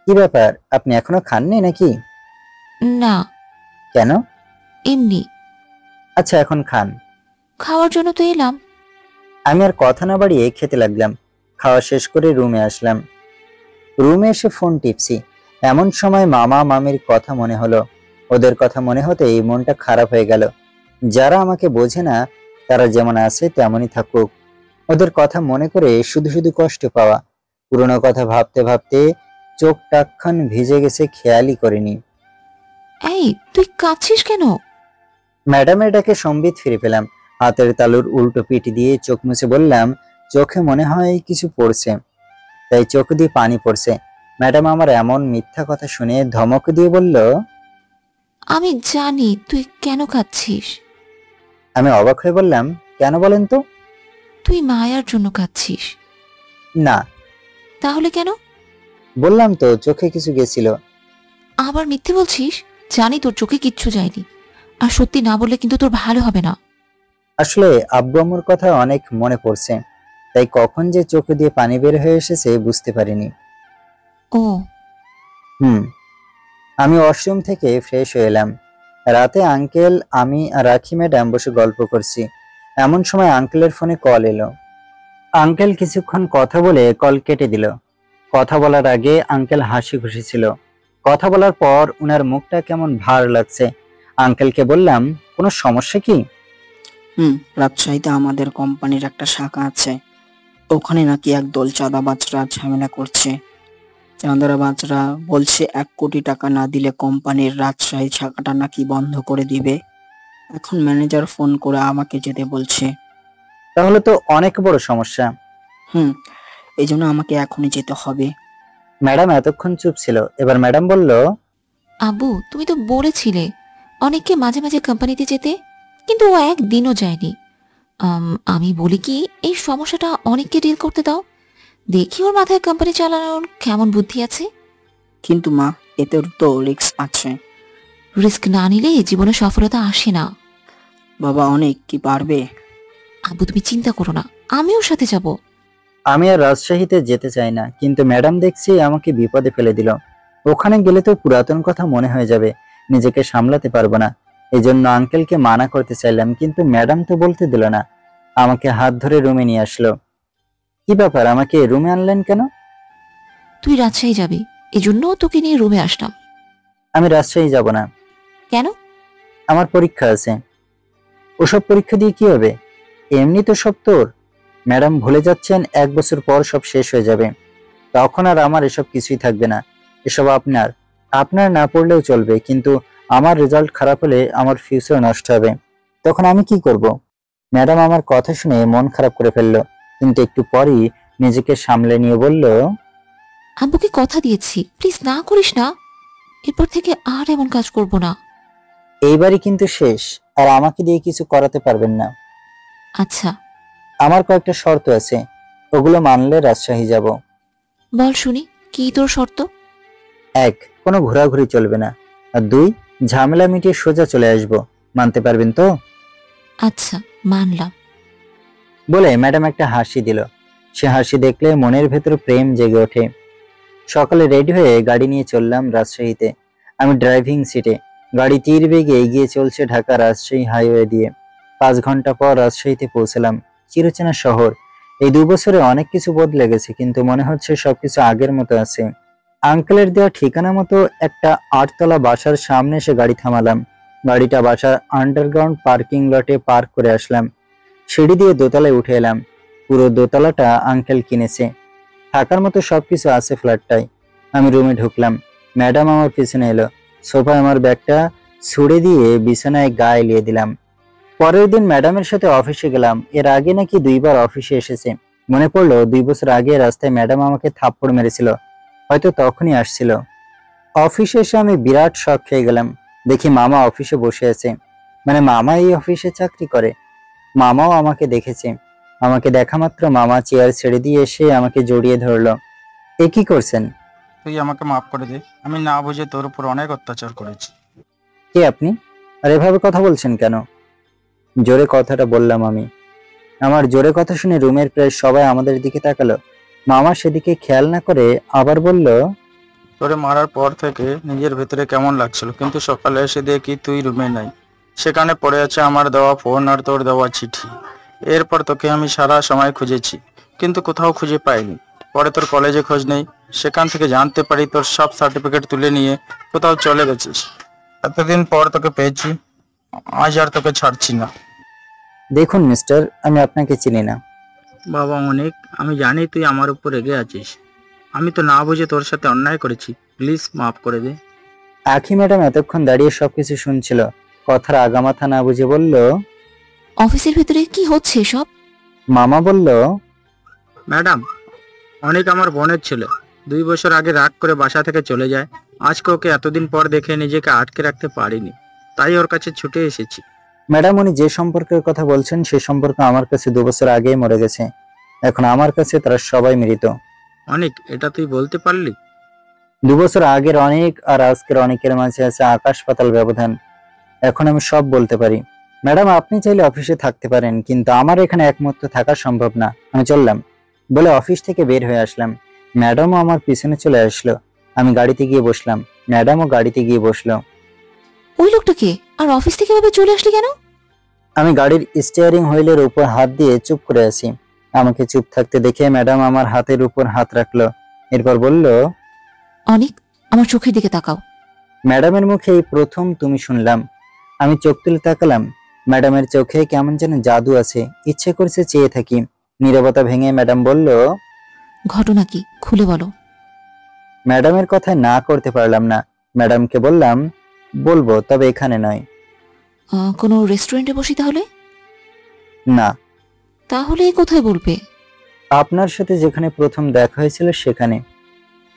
কি ব্যাপার, আপনি এখনো খাননি নাকি? না, কেন? এমনি। আচ্ছা, এখন খান। খাওয়ার জন্য তো এলাম। আমি আর কথা না বাড়িয়ে খেতে লাগলাম। খাওয়া শেষ করে রুমে আসলাম। রুমে এসে ফোন টিপছি। এমন সময় মামা মামির কথা মনে হলো। ওদের কথা মনে হতেই মনটা খারাপ হয়ে গেল। যারা আমাকে বোঝে না তারা যেমন আছে তেমনই থাকুক। ওদের কথা মনে করে শুধু শুধু কষ্ট পাওয়া। পুরনো কথা ভাবতে ভাবতে চোখ টাকখান ভিজে গেছে, খেয়ালই করিনি। এই, তুই কাঁদছিস কেন? ম্যাডামের ডাকে সম্বিত ফিরে পেলাম। হাতের তালুর উল্টো পিঠ দিয়ে চোখ মুছে বললাম, চোখে মনে হয় কিছু পড়ছে, তাই চোখ দিয়ে পানি পড়ছে। ম্যাডাম আমার এমন মিথ্যা কথা শুনে ধমক দিয়ে বলল, আমি জানি তুই কেন কাঁদছিস। আমি অবাক হয়ে বললাম, কেন বলেন তো? তুই মায়ার জন্য কাঁদছিস। না। তাহলে কেন? বললাম তো চোখে কিছু গেছিল। আবার মিথ্যে বলছিস? জানি তোর চোখে কিচ্ছু যায়নি, আর সত্যি না বললে কিন্তু তোর ভালো হবে না। আসলে আব্বু আম্মুর কথা অনেক মনে পড়ছে, তাই কখন যে চোখে দিয়ে পানি বের হয়ে এসেছে বুঝতে পারিনি। ও। আমি ওয়াশরুম থেকে ফ্রেশ হয়ে এলাম। রাতে আঙ্কেল, আমি আর রাখি ম্যাডাম বসে গল্প করছি। এমন সময় আঙ্কেলের ফোনে কল এলো। আঙ্কেল কিছুক্ষণ কথা বলে কল কেটে দিল। কথা বলার আগে আঙ্কেল হাসি খুশি ছিল। কথা বলার পর উনার মুখটা কেমন ভার লাগছে। আঙ্কেলকে বললাম, কোনো সমস্যা কি? রাজশাহীতে আমাদের কোম্পানির একটা শাখা আছে। ওখানে নাকি একদল চাঁদাবাজরা ঝামেলা করছে। চাঁদাবাজরা বলছে 1 কোটি টাকা না দিলে কোম্পানির রাজশাহী শাখাটা নাকি বন্ধ করে দিবে। এখন ম্যানেজার ফোন করে আমাকে যেতে বলছে। তাহলে তো অনেক বড় সমস্যা। এই জন্য আমাকে এখনই যেতে হবে। ম্যাডাম এতক্ষণ চুপ ছিল। এবার ম্যাডাম বলল, আব্বু, তুমি তো বলেছিলে অনেককে মাঝে মাঝে কোম্পানিতে যেতে, কিন্তু ও একদিনও যায়নি। আমি বলি কি, এই সমস্যাটা অনেককে ডিল করতে দাও, দেখি ওর মাথায় কোম্পানি চালানোর কেমন বুদ্ধি আছে। কিন্তু মা, এতে তো রিস্ক আছে। রিস্ক না নিলে জীবনে সফলতা আসে না। বাবা অনেক কি পারবে? আব্বু, তুমি চিন্তা করো না, আমি ওর সাথে যাব। আমি আর রাজশাহীতে যেতে চাই না, কিন্তু ম্যাডাম দেখছি আমাকে বিপদে ফেলে দিল। ওখানে গেলে তো পুরাতন কথা মনে হয়ে যাবে, নিজেকে সামলাতে পারবো না। এই জন্য আঙ্কেলকে মানা করতে চাইলাম, কিন্তু ম্যাডাম তো বলতে দিল না। আমাকে হাত ধরে রুমে নিয়ে আসলো। কি ব্যাপার, আমাকে রুমে আনলেন কেন? তুই রাজশাহী যাবি, এজন্য তোকে নিয়ে রুমে আসলাম। আমি রাজশাহী যাব না। কেন? আমার পরীক্ষা আছে। ওসব পরীক্ষা দিয়ে কি হবে? এমনি তো সব তোর। ম্যাডাম ভুলে যাচ্ছেন 1 বছর পর সব শেষ হয়ে যাবে। তখন আর আমার এসব কিছুই থাকবে না। এসব আপনার আপনার না পড়লেও চলবে, কিন্তু আমার রেজাল্ট খারাপ হলে আমার ফিউচার নষ্ট হবে। তখন আমি কি করব? ম্যাডাম আমার কথা শুনে মন খারাপ করে ফেললো, কিন্তু একটু পরই নিজেকে সামলে নিয়ে বলল, আব্বুকে কথা দিয়েছি, প্লিজ না করিস না। এরপর থেকে আর এমন কাজ করব না। এইবারই কিন্তু শেষ, আর আমাকে দিয়ে কিছু করাতে পারবেন না। আচ্ছা। আমার কয়েকটা শর্ত আছে, ওগুলো মানলে রাজশাহী যাব। বল শুনি, কি তোর শর্ত? 1, কোনো ঘোরাঘুরি চলবে না। আর 2, ঝামেলা মিটিয়ে সোজা চলে আসবো। মানতে পারবেন তো? আচ্ছা, মানলাম। বলে ম্যাডাম একটা হাসি দিল। সে হাসি দেখলে মনের ভেতর প্রেম জেগে ওঠে। সকালে রেডি হয়ে গাড়ি নিয়ে চললাম রাজশাহীতে। আমি ড্রাইভিং সিটে। গাড়ি তীর বেগে এগিয়ে চলছে ঢাকা রাজশাহী হাইওয়ে দিয়ে। 5 ঘন্টা পর রাজশাহীতে পৌঁছলাম। চিরচেনা শহর। এই 2 বছরে অনেক কিছু বদলে গেছে, কিন্তু মনে হচ্ছে সবকিছু আগের মতো আছে। আঙ্কেলের দেওয়া ঠিকানা মতো একটা 8 তলা বাসার সামনে এসে গাড়ি থামালাম। গাড়িটা বাসার আন্ডারগ্রাউন্ড পার্কিং লটে পার্ক করে আসলাম। সিঁড়ি দিয়ে দোতলায় উঠে এলাম। পুরো দোতলাটা আঙ্কেল কিনেছে। থাকার মতো সবকিছু আছে ফ্ল্যাটটায়। আমি রুমে ঢুকলাম। ম্যাডাম আমার পিছনে এলো। সোফায় আমার ব্যাগটা ছুড়ে দিয়ে বিছানায় গায়ে এলিয়ে দিলাম। পরের দিন ম্যাডামের সাথে অফিসে গেলাম। এর আগে নাকি 2 বার অফিসে এসেছে। মনে পড়লো 2 বছর আগে রাস্তায় ম্যাডাম আমাকে থাপ্পড় মেরেছিল, হয়তো তখনই আসছিল। অফিসে এসে আমি বিরাট শক খেয়ে গেলাম। দেখি মামা অফিসে বসে আছে, মানে মামা এই অফিসে চাকরি করে। মামাও আমাকে দেখেছে। আমাকে দেখা মাত্র মামা চেয়ার ছেড়ে দিয়ে এসে আমাকে জড়িয়ে ধরলো। এ কি করছেন? তুই আমাকে মাফ করে দে, আমি না বুঝে তোর উপর অনেক অত্যাচার করেছি। কে আপনি? আর এভাবে কথা বলছেন কেন? জোরে কথাটা বললাম আমি। আমার জোরে কথা শুনে রুমের প্রায় সবাই আমাদের দিকে তাকালো। মামা সেদিকে খেয়াল না করে আবার বলল, তোরে মারার পর থেকে নিজের ভেতরে কেমন লাগছিল, কিন্তু সকালে এসে দেখি তুই রুমে নাই। সেখানে পড়ে আছে আমার দেওয়া ফোন আর তোর দেওয়া চিঠি। এরপর তোকে আমি সারা সময় খুঁজেছি, কিন্তু কোথাও খুঁজে পাইনি। পরে তোর কলেজে খোঁজ নেই, সেখান থেকে জানতে পারি তোর সব সার্টিফিকেট তুলে নিয়ে কোথাও চলে গেছিস। এতদিন পর তোকে পেয়েছি, আজ আর তোকে ছাড়ছি না। দেখুন মিস্টার, আমি আপনাকে চিনি না। বাবা অনেক, আমি জানি তুই আমার উপর রেগে আছিস। আমি তো না বুঝে তোর সাথে অন্যায় করেছি, প্লিজ মাফ করে দে। আখি ম্যাডাম এতক্ষণ দাঁড়িয়ে সবকিছু শুনছিল। কথার আগামাথা না বুঝে বলল, অফিসের ভেতরে কি হচ্ছে সব? মামা বলল, ম্যাডাম, অনেক আমার বোনের ছেলে 2 বছর আগে রাগ করে বাসা থেকে চলে যায়। আজকে ওকে এতদিন পর দেখে নিজেকে আটকে রাখতে পারিনি, তাই ওর কাছে ছুটে এসেছি। ম্যাডাম উনি যে সম্পর্কের কথা বলছেন সে সম্পর্ক আমার কাছে 2 বছর আগেই মরে গেছে। এখন আমার কাছে তারা সবাই মৃত। অনেক, এটা তুই বলতে পারলি? 2 বছর আগের অনেক আর আজকের অনেকের মাঝে আছে আকাশ পাতাল ব্যবধান। এখন আমি সব বলতে পারি। ম্যাডাম আপনি চাইলে অফিসে থাকতে পারেন, কিন্তু আমার এখানে এক মুহূর্ত থাকা সম্ভব না। আমি চললাম বলে অফিস থেকে বের হয়ে আসলাম। ম্যাডামও আমার পিছনে চলে আসলো। আমি গাড়িতে গিয়ে বসলাম, ম্যাডামও গাড়িতে গিয়ে বসলো। ওই লোকটা কে? আর অফিস থেকে এভাবে চলে আসলি কেন? আমি গাড়ির স্টিয়ারিং হুইলের উপর হাত দিয়ে চুপ করে আছি। আমাকে চুপ থাকতে দেখে ম্যাডাম আমার হাতের উপর হাত রাখলো। এরপর বলল, অনেক, আমার চোখের দিকে তাকাও। ম্যাডামের মুখে এই প্রথম তুমি শুনলাম। আমি চোখ তুলে তাকালাম। ম্যাডামের চোখে কেমন যেন জাদু আছে। ইচ্ছে করছে চেয়ে থাকি। নীরবতা ভেঙে ম্যাডাম বলল, ঘটনা কি, খুলে বলো। ম্যাডামের কথায় না করতে পারলাম না। ম্যাডামকে বললাম, বলবো, তবে এখানে নয়। কোনো রেস্টুরেন্টে বসি তাহলে? না, তাহলে কোথায় বলবে? আপনার সাথে যেখানে প্রথম দেখা হয়েছিল সেখানে।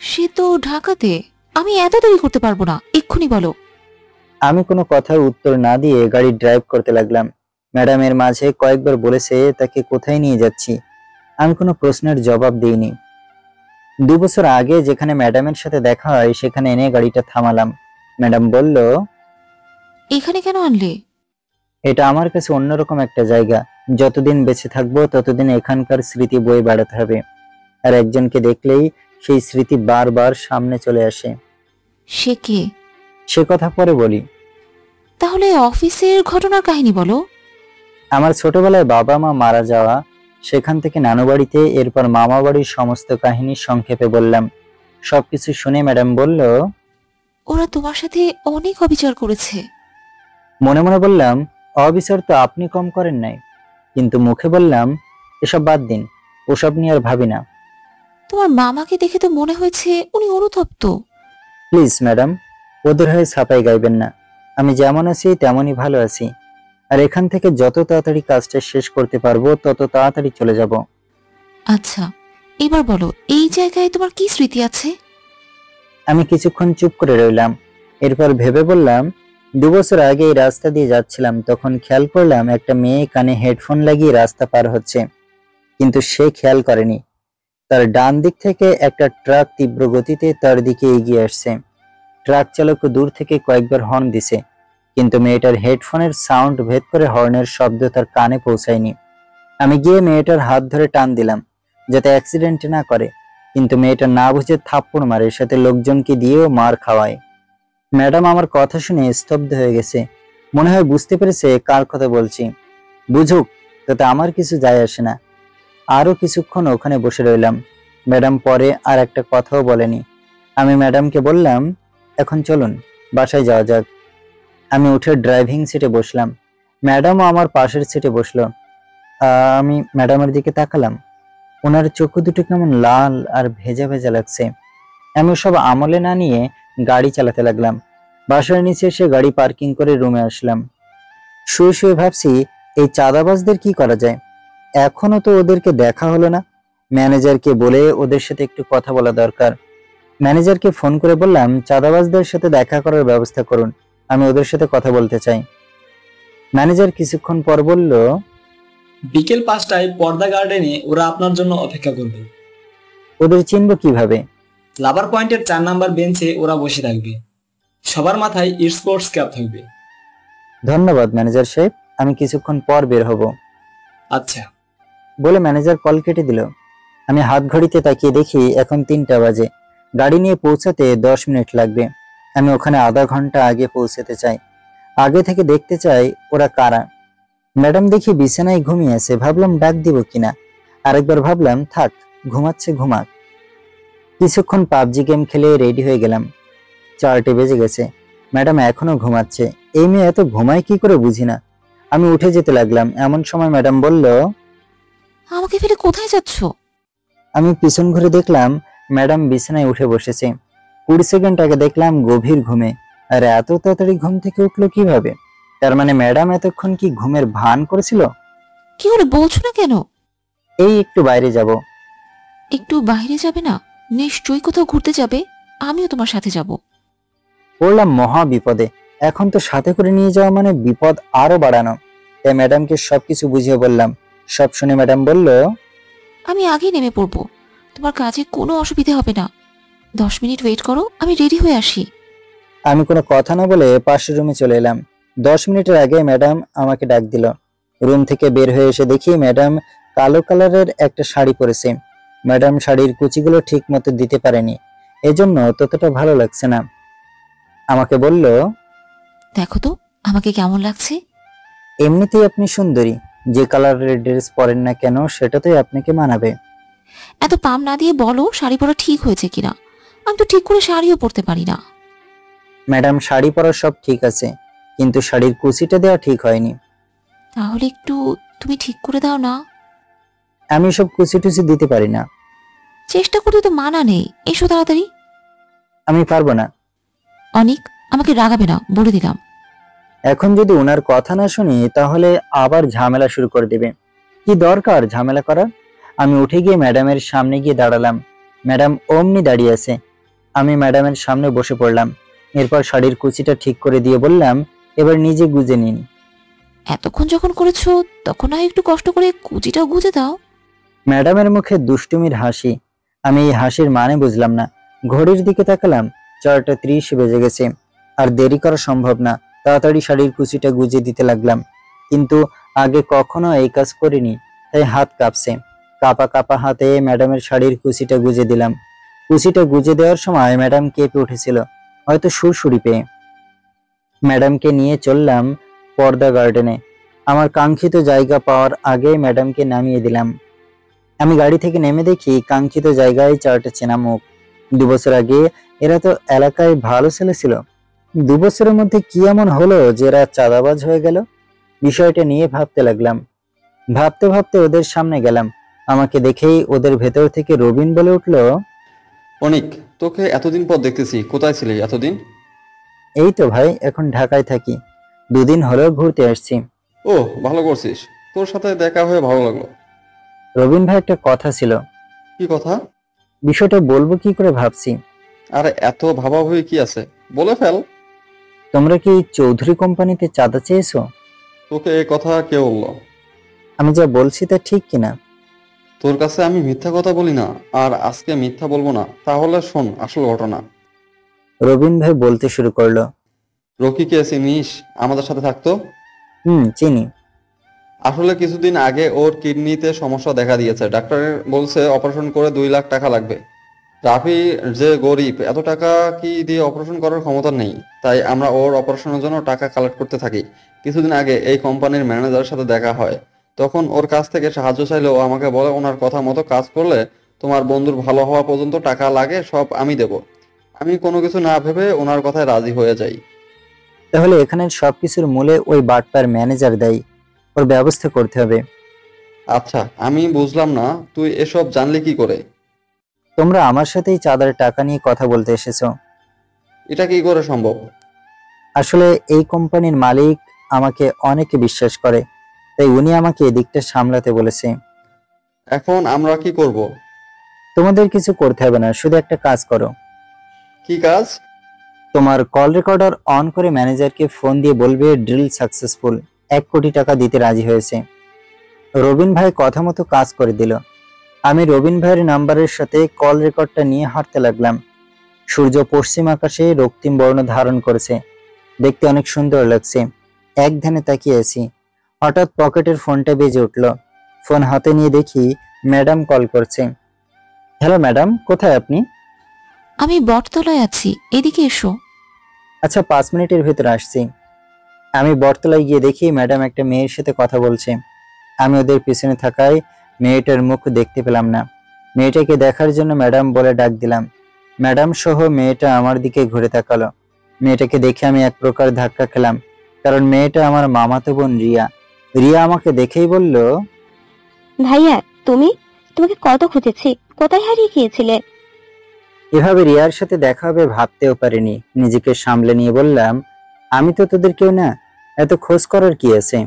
সে তো ঢাকাতে। আমি এত দেরি করতে পারবো না, এক্ষুনি বলো। আমি কোনো কথার উত্তর না দিয়ে গাড়ি ড্রাইভ করতে লাগলাম। ম্যাডামের মাঝে কয়েকবার বলেছে তাকে কোথায় নিয়ে যাচ্ছি। আমি কোনো প্রশ্নের জবাব দিইনি। 2 বছর আগে যেখানে ম্যাডামের সাথে দেখা হয় সেখানে এনে গাড়িটা থামালাম। ম্যাডাম বলল, এখানে কেন আনলে? এটা আমার কাছে অন্যরকম একটা জায়গা। যতদিন বেঁচে থাকবো ততদিন এখানকার স্মৃতি বয়ে বেড়াতে হবে। আর একজনকে দেখলেই সেই স্মৃতি বারবার সামনে চলে আসে। সে কে? সে কথা পরে বলি। তাহলে অফিসের ঘটনার কাহিনী বলো। আমার ছোটবেলায় বাবা মা মারা যাওয়া, সেখান থেকে নানু বাড়িতে, এরপর মামা বাড়ির সমস্ত কাহিনী সংক্ষেপে বললাম। সবকিছু শুনে ম্যাডাম বলল, ওরা তোমার সাথে অনেক অবিচার করেছে। মনে মনে বললাম, অবিচার তো আপনি কম করেন নাই। কিন্তু মুখে বললাম, এসব বাদ দিন, ওসব নিয়ে আর ভাবি না। তোমার মামাকে দেখে তো মনে হয়েছে উনি অনুতপ্ত। প্লিজ ম্যাডাম, ওদের হয়ে ছাপাই গাইবেন না। আমি যেমন আছি তেমনই ভালো আছি। আর এখান থেকে যত তাড়াতাড়ি কাজটা শেষ করতে পারবো তত তাড়াতাড়ি চলে যাব। আচ্ছা, এবার বলো, এই জায়গায় তোমার কি স্মৃতি আছে? আমি কিছুক্ষণ চুপ করে রইলাম। এরপর ভেবে বললাম, 2 বছর আগে এই রাস্তা দিয়ে যাচ্ছিলাম, তখন খেয়াল করলাম একটা মেয়ে কানে হেডফোন লাগিয়ে রাস্তা পার হচ্ছে। কিন্তু সে খেয়াল করেনি তার ডান দিক থেকে একটা ট্রাক তীব্র গতিতে তার দিকে এগিয়ে আসছে। ট্রাক চালক দূর থেকে কয়েকবার হর্ন দিছে, কিন্তু মেয়েটার হেডফোনের সাউন্ড ভেদ করে হর্নের শব্দ তার কানে পৌঁছায়নি। আমি গিয়ে মেয়েটার হাত ধরে টান দিলাম যাতে অ্যাক্সিডেন্ট না করে, কিন্তু মেয়েটা না বুঝে থাপ্পড় মারে, সাথে লোকজনকে দিয়েও মার খাওয়ায়। ম্যাডাম আমার কথা শুনে স্তব্ধ হয়ে গেছে। মনে হয় বুঝতে পেরেছে কার কথা বলছি। বুঝুক, তাতে আমার কিছু যায় আসে না। আরো কিছুক্ষণ ওখানে বসে রইলাম। ম্যাডাম পরে আর একটা কথাও বলেনি। আমি ম্যাডামকে বললাম, এখন চলুন বাসায় যাওয়া যাক। আমি উঠে ড্রাইভিং সিটে বসলাম। ম্যাডামও আমার পাশের সিটে বসলো। আমি ম্যাডামের দিকে তাকালাম। ওনার চোখ দুটো কেমন লাল আর ভেজা ভেজা লাগছে। আমি সব আমলে না নিয়ে গাড়ি চালাতে লাগলাম। বাসার নিচে এসে গাড়ি পার্কিং করে রুমে আসলাম। শুয়ে শুয়ে ভাবছি, এই চাঁদাবাজদের কি করা যায়। এখনো তো ওদেরকে দেখা হলো না। ম্যানেজারকে বলে ওদের সাথে একটু কথা বলা দরকার। ম্যানেজারকে ফোন করে বললাম চাঁদাবাজদের সাথে দেখা করার ব্যবস্থা করুন, আমি ওদের সাথে কথা বলতে চাই। ম্যানেজার কিছুক্ষণ পর বলল, বিকেল 5টায় পর্দা গার্ডেনে ওরা আপনার জন্য অপেক্ষা করবে। ওদের চিনব কিভাবে? লাভার পয়েন্টের 4 নাম্বার বেঞ্চে ওরা বসে থাকবে। সবার মাথায় স্পোর্টস ক্যাপ থাকবে। ধন্যবাদ ম্যানেজার সাহেব, আমি কিছুক্ষণ পর বের হব। আচ্ছা। বলে ম্যানেজার কল কেটে দিল। আমি হাত ঘড়িতে তাকিয়ে দেখি এখন 3টা বাজে। গাড়ি নিয়ে পৌঁছাতে 10 মিনিট লাগবে। আমি ওখানে আধা ঘন্টা আগে পৌঁছাতে চাই। আগে থেকে দেখতে চাই ওরা কারা। ম্যাডাম দেখি বিছানায় ঘুমিয়ে আছে, ভাবলাম ডাক দিব কিনা। আরেকবার ভাবলাম থাক, ঘুমাচ্ছে ঘুমাক। কিছুক্ষণ পাবজি গেম খেলে রেডি হয়ে গেলাম। 4টে বেজে গেছে, ম্যাডাম এখনো ঘুমাচ্ছে। এই মেয়ে এত ঘুমায় কি করে বুঝি না। আমি উঠে যেতে লাগলাম, এমন সময় ম্যাডাম বলল, আমাকে ফেলে কোথায় যাচ্ছ? আমি পিছন ঘুরে দেখলাম ম্যাডাম বিছানায় উঠে বসেছে। 20 সেকেন্ড আগে দেখলাম গভীর ঘুমে। আর এত তাড়াতাড়ি ঘুম থেকে উঠলো কিভাবে? তার মানে ম্যাডাম এতক্ষণ কি ঘুমের ভান করেছিল? কি হলো, বলছো না কেন? এই একটু বাইরে যাব। একটু বাইরে যাবে না? নিশ্চয়ই কোথাও ঘুরতে যাবে। আমিও তোমার সাথে যাব। পড়লাম মহা বিপদে। এখন তো সাথে করে নিয়ে যাওয়া মানে বিপদ আরো বাড়ানো। তাই ম্যাডামকে সবকিছু বুঝিয়ে বললাম। সব শুনে ম্যাডাম বলল, আমি আগেই নেমে পড়বো, তোমার কাজে কোনো অসুবিধা হবে না। 10 মিনিট ওয়েট করো, আমি রেডি হয়ে আসি। আমি কোনো কথা না বলে পাশের রুমে চলে এলাম। 10 মিনিটের আগে ম্যাডাম আমাকে ডাক দিল। রুম থেকে বের হয়ে এসে দেখি ম্যাডাম কালো কালারের একটা শাড়ি পরেছে। ম্যাডাম শাড়ির কুচিগুলো ঠিক মতো দিতে পারেনি, এজন্য ততটা ভালো লাগছে না। আমাকে বলল, দেখো তো আমাকে কেমন লাগছে। এমনিতেই আপনি সুন্দরী, যে কালারের ড্রেস পরেন না কেন সেটাতেই আপনাকে মানাবে। এত পাম না দিয়ে বলো শাড়ি পরা ঠিক হয়েছে কিনা। আমি তো ঠিক করে শাড়িও পরতে পারি না। ম্যাডাম শাড়ি পরা সব ঠিক আছে, কিন্তু শাড়ির কুচিটা দেওয়া ঠিক হয়নি। তাহলে একটু তুমি ঠিক করে দাও না। আমি সব কুচি টুচি দিতে পারি না। চেষ্টা করতে তো মানা নেই, এসো তাড়াতাড়ি। আমি পারবো না। অনেক আমাকে রাগাবে না, বলে দিলাম। এখন যদি ওনার কথা না শুনি তাহলে আবার ঝামেলা শুরু করে দেবে। কি দরকার ঝামেলা করার? আমি উঠে গিয়ে ম্যাডামের সামনে গিয়ে দাঁড়ালাম। ম্যাডাম অমনি দাঁড়িয়ে আছে। আমি ম্যাডামের সামনে বসে পড়লাম। এরপর শাড়ির কুচিটা ঠিক করে দিয়ে বললাম, এবার নিজে গুজে নিন। এতক্ষণ যখন করেছো তখন না একটু কষ্ট করে কুচিটাও গুজে দাও। ম্যাডামের মুখে দুষ্টুমির হাসি। আমি এই হাসির মানে বুঝলাম না। ঘড়ির দিকে তাকালাম, 4:30 বেজে গেছে। আর দেরি করা সম্ভব না। তাড়াতাড়ি শাড়ির কুচিটা গুজে দিতে লাগলাম। কিন্তু আগে কখনো এই কাজ করিনি, তাই হাত কাঁপছে। কাঁপা কাঁপা হাতে ম্যাডামের শাড়ির কুচিটা গুজে দিলাম। কুচিটা গুজে দেওয়ার সময় ম্যাডাম কেঁপে উঠেছিল, হয়তো সুরসুরি পেয়ে। ম্যাডামকে নিয়ে চললাম পর্দা গার্ডেনে। আমার কাঙ্ক্ষিত জায়গা পাওয়ার আগে ম্যাডামকে নামিয়ে দিলাম। আমি গাড়ি থেকে নেমে দেখি কাঙ্ক্ষিত জায়গায় 4টে চেনা মুখ। 2 বছর আগে এরা তো এলাকায় ভালো ছেলে ছিল। 2 বছরের মধ্যে কি এমন হলো যে এরা চাঁদাবাজ হয়ে গেল? বিষয়টা নিয়ে ভাবতে লাগলাম। ভাবতে ভাবতে ওদের সামনে গেলাম। আমাকে দেখেই ওদের ভেতর থেকে রবিন বলে উঠল, অনিক, তোকে এতদিন পর দেখতেছি, কোথায় ছিলি এতদিন? এই তো ভাই, এখন ঢাকায় থাকি। 2 দিন হলো ঘুরতে আসছি। ও, ভালো করছিস, তোর সাথে দেখা হয়ে ভালো লাগলো। রবিন ভাই, একটা কথা ছিল। কি কথা? বিষয়টা বলবো কি করে ভাবছি। আরে এত ভাবাভাবি কি আছে, বলে ফেল। তোমরা কি চৌধুরী কোম্পানিতে চাঁদা চেয়েছো? তোকে এ কথা কে বললো? আমি যা বলছি তা ঠিক কিনা? তোর কাছে আমি মিথ্যা কথা বলি না, আর আজকে মিথ্যা বলবো না। তাহলে শোন আসল ঘটনা। রবিন ভাই বলতে শুরু করলো, রকিকে চিনিস? আমাদের সাথে থাকতো। চিনি। আসলে কিছুদিন আগে ওর কিডনিতে সমস্যা দেখা দিয়েছে। ডাক্তার বলছে অপারেশন করে 2 লাখ টাকা লাগবে। রাফি যে গরিব, এত টাকা কি দিয়ে অপারেশন করার ক্ষমতা নেই। তাই আমরা ওর অপারেশনের জন্য টাকা কালেক্ট করতে থাকি। কিছুদিন আগে এই কোম্পানির ম্যানেজারের সাথে দেখা হয়। তখন ওর কাছ থেকে সাহায্য চাইলেও আমাকে বলে ওনার কথা মতো কাজ করলে তোমার বন্ধুর ভালো হওয়া পর্যন্ত টাকা লাগে সব আমি দেব। আমি কোনো কিছু না ভেবে ওনার কথায় রাজি হয়ে যাই। তাহলে এখানের সবকিছুর মূলে ওই বাটপার ম্যানেজার দায়ী। ওর ব্যবস্থা করতে হবে। আচ্ছা, আমি বুঝলাম না, তুই এসব জানলি কি করে? তোমরা আমার সাথেই চাঁদার টাকা নিয়ে কথা বলতে এসেছো। এটা কি করে সম্ভব? আসলে এই কোম্পানির মালিক আমাকে অনেকে বিশ্বাস করে, তাই উনি আমাকে এদিকটা সামলাতে বলেছে। এখন আমরা কি করব? তোমাদের কিছু করতে হবে না, শুধু একটা কাজ করো। কি কাজ? তোমার কল রেকর্ডার অন করে ম্যানেজারকে ফোন দিয়ে বলবে ড্রিল সাকসেসফুল, 1 কোটি টাকা দিতে রাজি হয়েছে। রবিন ভাই কথা মতো কাজ করে দিল। আমি রবিন ভাইয়ের নাম্বারের সাথে কল রেকর্ডটা নিয়ে হাঁটতে লাগলাম। সূর্য পশ্চিম আকাশে রক্তিম বর্ণ ধারণ করেছে, দেখতে অনেক সুন্দর লাগছে। এক ধ্যানে তাকিয়ে আছি, হঠাৎ পকেটের ফোনটা বেজে উঠল। ফোন হাতে নিয়ে দেখি ম্যাডাম কল করছে। হ্যালো ম্যাডাম, কোথায় আপনি? আমি বটতলায় আছি, এদিকে এসো। আচ্ছা, 5 মিনিটের ভিতরে আসছি। আমি বটতলায় গিয়ে দেখি ম্যাডাম একটা মেয়ের সাথে কথা বলছে। আমি ওদের পিছনে থাকায় মেয়েটার মুখ দেখতে পেলাম না। মেয়েটাকে দেখার জন্য ম্যাডাম বলে ডাক দিলাম। ম্যাডাম সহ মেয়েটা আমার দিকে ঘুরে তাকালো। মেয়েটাকে দেখে আমি এক প্রকার ধাক্কা খেলাম, কারণ মেয়েটা আমার মামাতো বোন রিয়া। রিয়া আমাকে দেখেই বলল, ভাইয়া তোমাকে কত খুঁজেছি, কোথায় হারিয়ে গিয়েছিলে? এভাবে রিয়ার সাথে দেখা হবে ভাবতেও পারিনি। নিজেকে সামলে নিয়ে বললাম, আমি তো তোদের কেউ না, এত খোঁজ করার কি আছে?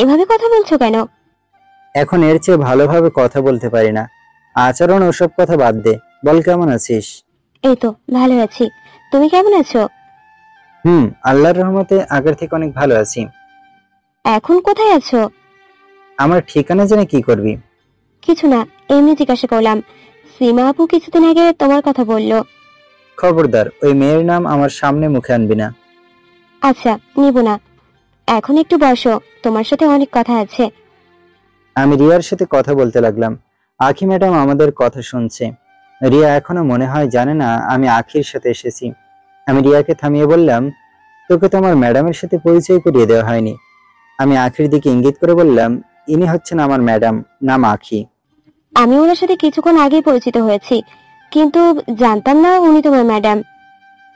এভাবে কথা বলছো কেন? এখন এর চেয়ে ভালোভাবে কথা বলতে পারি না। আচরণ ওসব কথা বাদ দে, বল কেমন আছিস? এই তো ভালো আছি, তুমি কেমন আছো? আল্লাহর রহমতে আগের থেকে অনেক ভালো আছি। এখন কোথায় আছো? আমার ঠিকানা জেনে কি করবি? কিছু না, এমনি জিজ্ঞাসা করলাম। সীমা আপু কিছুদিন আগে তোমার কথা বললো। খবরদার ওই মেয়ের নাম আমার সামনে মুখে আনবি না। আচ্ছা, নিব না। এখন একটু বসো, তোমার সাথে অনেক কথা আছে। আমি রিয়ার সাথে কথা বলতে লাগলাম। আখি ম্যাডাম আমাদের কথা শুনছে। রিয়া এখনো মনে হয় জানে না আমি আখির সাথে এসেছি। আমি রিয়াকে থামিয়ে বললাম, তোকে তো আমার ম্যাডামের সাথে পরিচয় করিয়ে দেওয়া হয়নি। আমি আখির দিকে ইঙ্গিত করে বললাম, ইনি হচ্ছেন আমার ম্যাডাম, নাম আখি। আমি ওনার সাথে কিছুক্ষণ আগেই পরিচিত হয়েছি, কিন্তু জানতাম না উনি তোমার ম্যাডাম।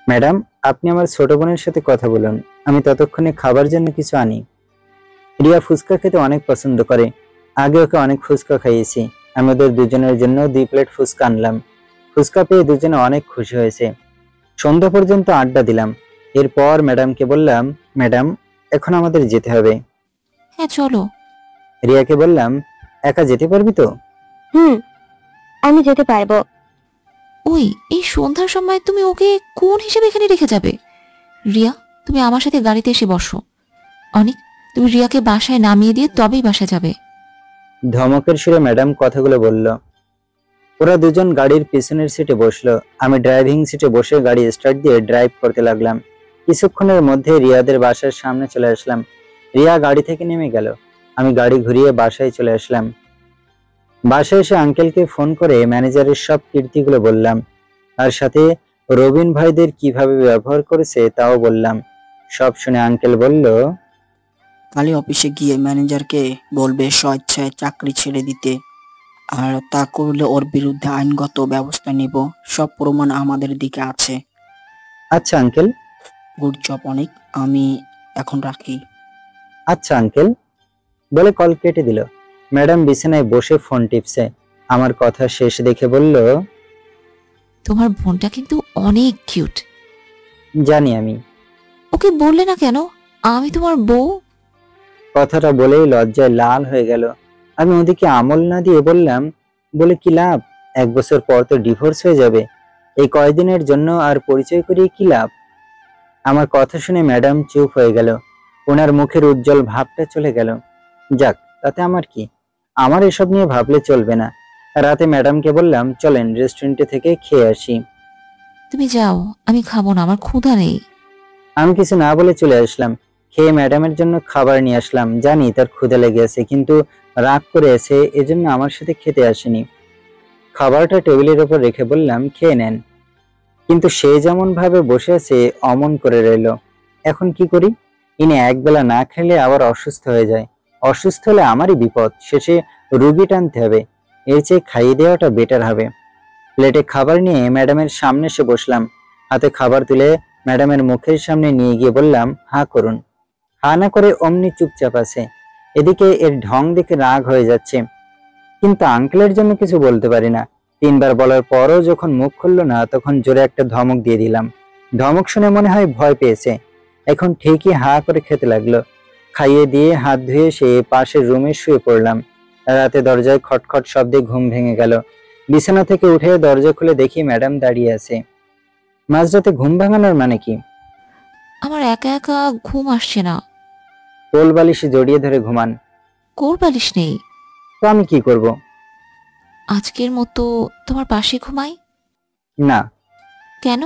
ম্যাডাম, আপনি আমার ছোট বোনের সাথে কথা বলুন, আমি ততক্ষণে খাবার জন্য কিছু আনি। রিয়া ফুচকা খেতে অনেক পছন্দ করে। আগে ওকে অনেক ফুচকা খাইয়েছি। আমি ওদের দুজনের জন্য 2 প্লেট ফুচকা আনলাম। ফুচকা পেয়ে দুজনে অনেক খুশি হয়েছে। সন্ধ্যা পর্যন্ত আড্ডা দিলাম। এরপর ম্যাডামকে বললাম, ম্যাডাম এখন আমাদের যেতে হবে। হ্যাঁ চলো। রিয়াকে বললাম, একা যেতে পারবি তো? আমি যেতে পারবো। ওই এই সন্ধ্যার সময় তুমি ওকে কোন হিসেবে এখানে রেখে যাবে? রিয়া, তুমি আমার সাথে গাড়িতে এসে বসো। অনেক, তুমি রিয়াকে বাসায় নামিয়ে দিয়ে তবেই বাসায় যাবে। ধমকের সুরে ম্যাডাম কথাগুলো বলল। ওরা দুজন গাড়ির পিছনের সিটে বসলো। আমি ড্রাইভিং সিটে বসে গাড়ি স্টার্ট দিয়ে ড্রাইভ করতে লাগলাম। কিছুক্ষণের মধ্যে রিয়াদের বাসার সামনে চলে আসলাম। রিয়া গাড়ি থেকে নেমে গেল। আমি গাড়ি ঘুরিয়ে বাসায় চলে আসলাম। বাসায় এসে আঙ্কেলকে ফোন করে ম্যানেজারের সব কীর্তিগুলো বললাম, আর সাথে রবিন ভাইদের কিভাবে ব্যবহার করেছে তাও বললাম। সব শুনে আঙ্কেল বলল, কালই অফিসে গিয়ে ম্যানেজারকে বলবে স্বেচ্ছায় চাকরি ছেড়ে দিতে, আর তা করলে ওর বিরুদ্ধে আইনগত ব্যবস্থা নিব। সব প্রমাণ আমাদের দিকে আছে। আচ্ছা আঙ্কেল। গুড জব অনেক, আমি এখন রাখি। আচ্ছা আঙ্কেল বলে কল কেটে দিল। ম্যাডাম বিছানায় বসে ফোন টিপছে। আমার কথা শেষ দেখে বলল, তোমার বোনটা কিন্তু অনেক কিউট। জানি আমি। ওকে বললে না কেন আমি তোমার বউ? কথাটা বলেই লজ্জায় লাল হয়ে গেল। আমি ওদিকে আমল না দিয়ে বললাম, বলে কি লাভ? 1 বছর পর তো ডিভোর্স হয়ে যাবে। এই কয়দিনের জন্য আর পরিচয় করিয়ে কি লাভ? আমার কথা শুনে ম্যাডাম চুপ হয়ে গেল। ওনার মুখের উজ্জ্বল ভাবটা চলে গেল। যাক, তাতে আমার কি? আমার এসব নিয়ে ভাবলে চলবে না। রাতে ম্যাডামকে বললাম, চলেন রেস্টুরেন্টে থেকে খেয়ে আসি। তুমি যাও, আমি খাবো না, আমার ক্ষুধা নেই। আমি কিছু না বলে চলে আসলাম। খেয়ে ম্যাডামের জন্য খাবার নিয়ে আসলাম। জানি তার ক্ষুধা লেগে আছে, কিন্তু রাগ করে আছে, এজন্য আমার সাথে খেতে আসেনি। খাবারটা টেবিলের উপর রেখে বললাম, খেয়ে নেন। কিন্তু সে যেমন ভাবে বসে আছে অমন করে রইল। এখন কি করি? ইনি একবেলা না খেলে আবার অসুস্থ হয়ে যায়। অসুস্থ হলে আমারই বিপদ, শেষে রুগী টানতে হবে। এর চেয়ে খাইয়ে দেওয়াটা বেটার হবে। প্লেটে খাবার নিয়ে ম্যাডামের সামনে এসে বসলাম। হাতে খাবার তুলে ম্যাডামের মুখের সামনে নিয়ে গিয়ে বললাম, হা করুন। হা না করে অমনি চুপচাপ আছে। এদিকে এর ঢং দেখে রাগ হয়ে যাচ্ছে, কিন্তু আঙ্কেলের জন্য কিছু বলতে পারি না। 3 বার বলার পরও যখন মুখ খুললো না, তখন জোরে একটা ধমক দিয়ে দিলাম। ধমক শুনে মনে হয় ভয় পেয়েছে। এখন ঠিকই হা করে খেতে লাগলো। খাইয়ে দিয়ে হাত ধুয়ে সে পাশের রুমে শুয়ে পড়লাম। রাতে দরজায় খটখট শব্দে ঘুম ভেঙে গেল। বিছানা থেকে উঠে দরজা খুলে দেখি ম্যাডাম দাঁড়িয়ে আছে। মাঝরাতে ঘুম ভাঙানোর মানে কি? আমার একা একা ঘুম আসছে না। কোল বালিশে জড়িয়ে ধরে ঘুমান। কোল বালিশ নেই। তো আমি কি করব? আজকের মতো তোমার পাশে ঘুমাই। না। কেন?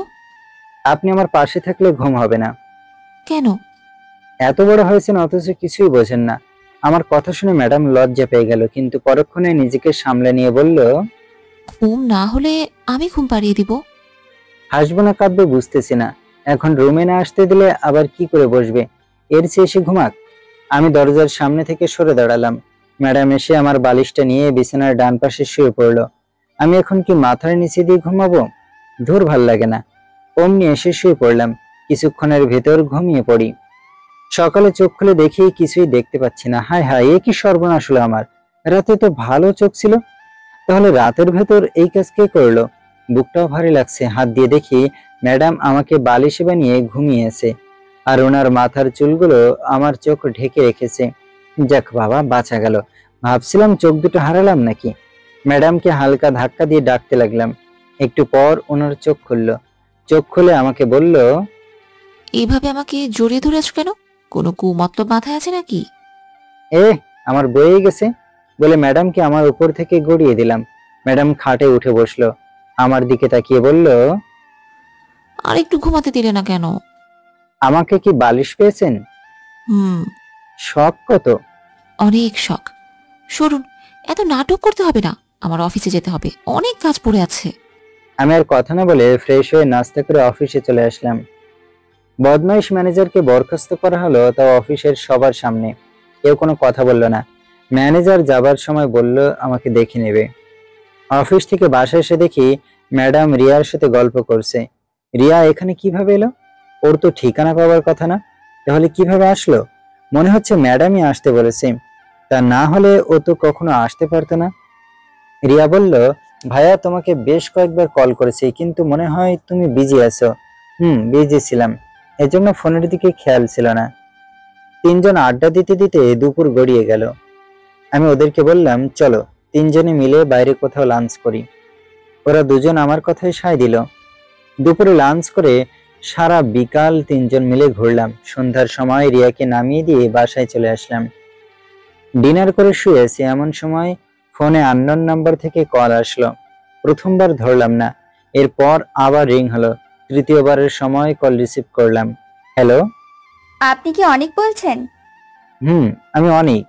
আপনি আমার পাশে থাকলে ঘুম হবে না। কেন? এত বড় হয়েছেন অথচ কিছুই বোঝেন না। আমার কথা শুনে ম্যাডাম লজ্জা পেয়ে গেল, কিন্তু পরক্ষণে নিজেকে সামলে নিয়ে বলল, ঘুম না হলে আমি ঘুম পাড়িয়ে দিব। হাসবো না কাঁদবে বুঝতেছি না। এখন রুমে না আসতে দিলে আবার কি করে বসবে? এর চেয়ে এসে ঘুমাক। আমি দরজার সামনে থেকে সরে দাঁড়ালাম। ম্যাডাম এসে আমার বালিশটা নিয়ে বিছানার ডান পাশে শুয়ে পড়লো। আমি এখন কি মাথার নিচে দিয়ে ঘুমাবো? ধুর, ভাল লাগে না। অমনি এসে শুয়ে পড়লাম। কিছুক্ষণের ভেতর ঘুমিয়ে পড়ি। সকালে চোখ খুলে দেখি কিছুই দেখতে পাচ্ছি না। হায় হায়, এ কি সর্বনাশ হলো আমার! রাতে তো ভালো চোখ ছিল, তাহলে রাতের ভেতর এই কাজ কে করলো? বুকটাও ভারী লাগছে। হাত দিয়ে দেখি ম্যাডাম আমাকে বালিশে বানিয়ে ঘুমিয়েছে, আর ওনার মাথার চুলগুলো আমার চোখ ঢেকে রেখেছে। যাক বাবা, বাঁচা গেল। ভাবছিলাম চোখ দুটো হারালাম নাকি। ম্যাডামকে হালকা ধাক্কা দিয়ে ডাকতে লাগলাম। একটু পর ওনার চোখ খুললো। চোখ খুলে আমাকে বলল, এইভাবে আমাকে জড়িয়ে ধরে আছো কেন? কোনো কুমতলব মাথায় আছে নাকি? আমার বয়ে গেছে বলে ম্যাডামকে আমার উপর থেকে গড়িয়ে দিলাম। ম্যাডাম খাটে উঠে বসলো, আমার দিকে তাকিয়ে বলল, আর একটু ঘুমাতে দিলে না কেন? আমাকে কি বালিশ পেয়েছেন? শখ কত! অনেক শখ। সরুন, এত নাটক করতে হবে না, আমার অফিসে যেতে হবে, অনেক কাজ পড়ে আছে। আমি আর কথা না বলে ফ্রেশ হয়ে নাস্তা করে অফিসে চলে আসলাম। বদমাইশ ম্যানেজারকে বরখাস্ত করা হলো, তাও অফিসের সবার সামনে। কেউ কোনো কথা বলল না। ম্যানেজার যাবার সময় বলল আমাকে দেখে নেবে। অফিস থেকে বাসায় এসে দেখি ম্যাডাম রিয়ার সাথে গল্প করছে। রিয়া এখানে কিভাবে এলো? ওর তো ঠিকানা পাওয়ার কথা না, তাহলে কিভাবে আসলো? মনে হচ্ছে ম্যাডামই আসতে বলেছে, তা না হলে ও তো কখনো আসতে পারতো না। রিয়া বলল, ভাইয়া তোমাকে বেশ কয়েকবার কল করেছি, কিন্তু মনে হয় তুমি বিজি আছো। বিজি ছিলাম, এজন্য ফোনের দিকে খেয়াল ছিল না। তিনজন আড্ডা দিতে দিতে দুপুর গড়িয়ে গেল। আমি ওদেরকে বললাম, চলো তিনজনে মিলে বাইরে কোথাও লাঞ্চ করি। ওরা দুজন আমার কথায় সায় দিল। দুপুরে লাঞ্চ করে সারা বিকাল তিনজন মিলে ঘুরলাম। সন্ধ্যার সময় রিয়াকে নামিয়ে দিয়ে বাসায় চলে আসলাম। ডিনার করে শুয়ে আছি, এমন সময় ফোনে আননোন নাম্বার থেকে কল আসলো। প্রথমবার ধরলাম না, এরপর আবার রিং হলো। তৃতীয়বারের সময় কল রিসিভ করলাম। হ্যালো, আপনি কি অনেক বলছেন? আমি অনেক।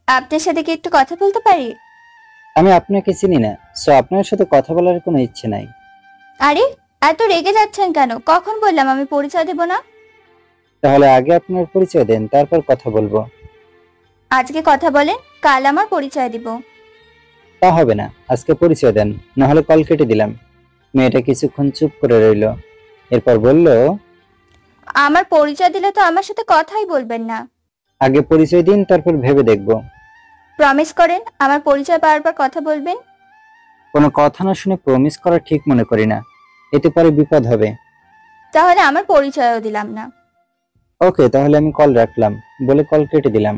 আপনার সাথে কি একটু কথা বলতে পারি? আমি আপনাকে চিনি না, সো আপনার সাথে কথা বলার কোনো ইচ্ছে নাই। আরে, এত রেগে যাচ্ছেন কেন? কখন বললাম আমি পরিচয় দেব না? তাহলে আগে আপনার পরিচয় দেন, তারপর কথা বলবো। আজকে কথা বলেন, কাল আমার পরিচয় দিব। তা হবে না, আজকে পরিচয় দেন, না হলে কল কেটে দিলাম। মেয়েটা কিছুক্ষণ চুপ করে রইল, এরপর বলল, আমার পরিচয় দিলে তো আমার সাথে কথাই বলবেন না। আগে পরিচয় দিন, তারপর ভেবে দেখব। প্রমিস করেন আমার পরিচয় পাওয়ার পর কথা বলবেন? কোনো কথা না শুনে প্রমিস করা ঠিক মনে করি না, এতে পরে বিপদ হবে। তাহলে আমার পরিচয়ও দিলাম না। ওকে, তাহলে আমি কল রাখলাম বলে কল কেটে দিলাম।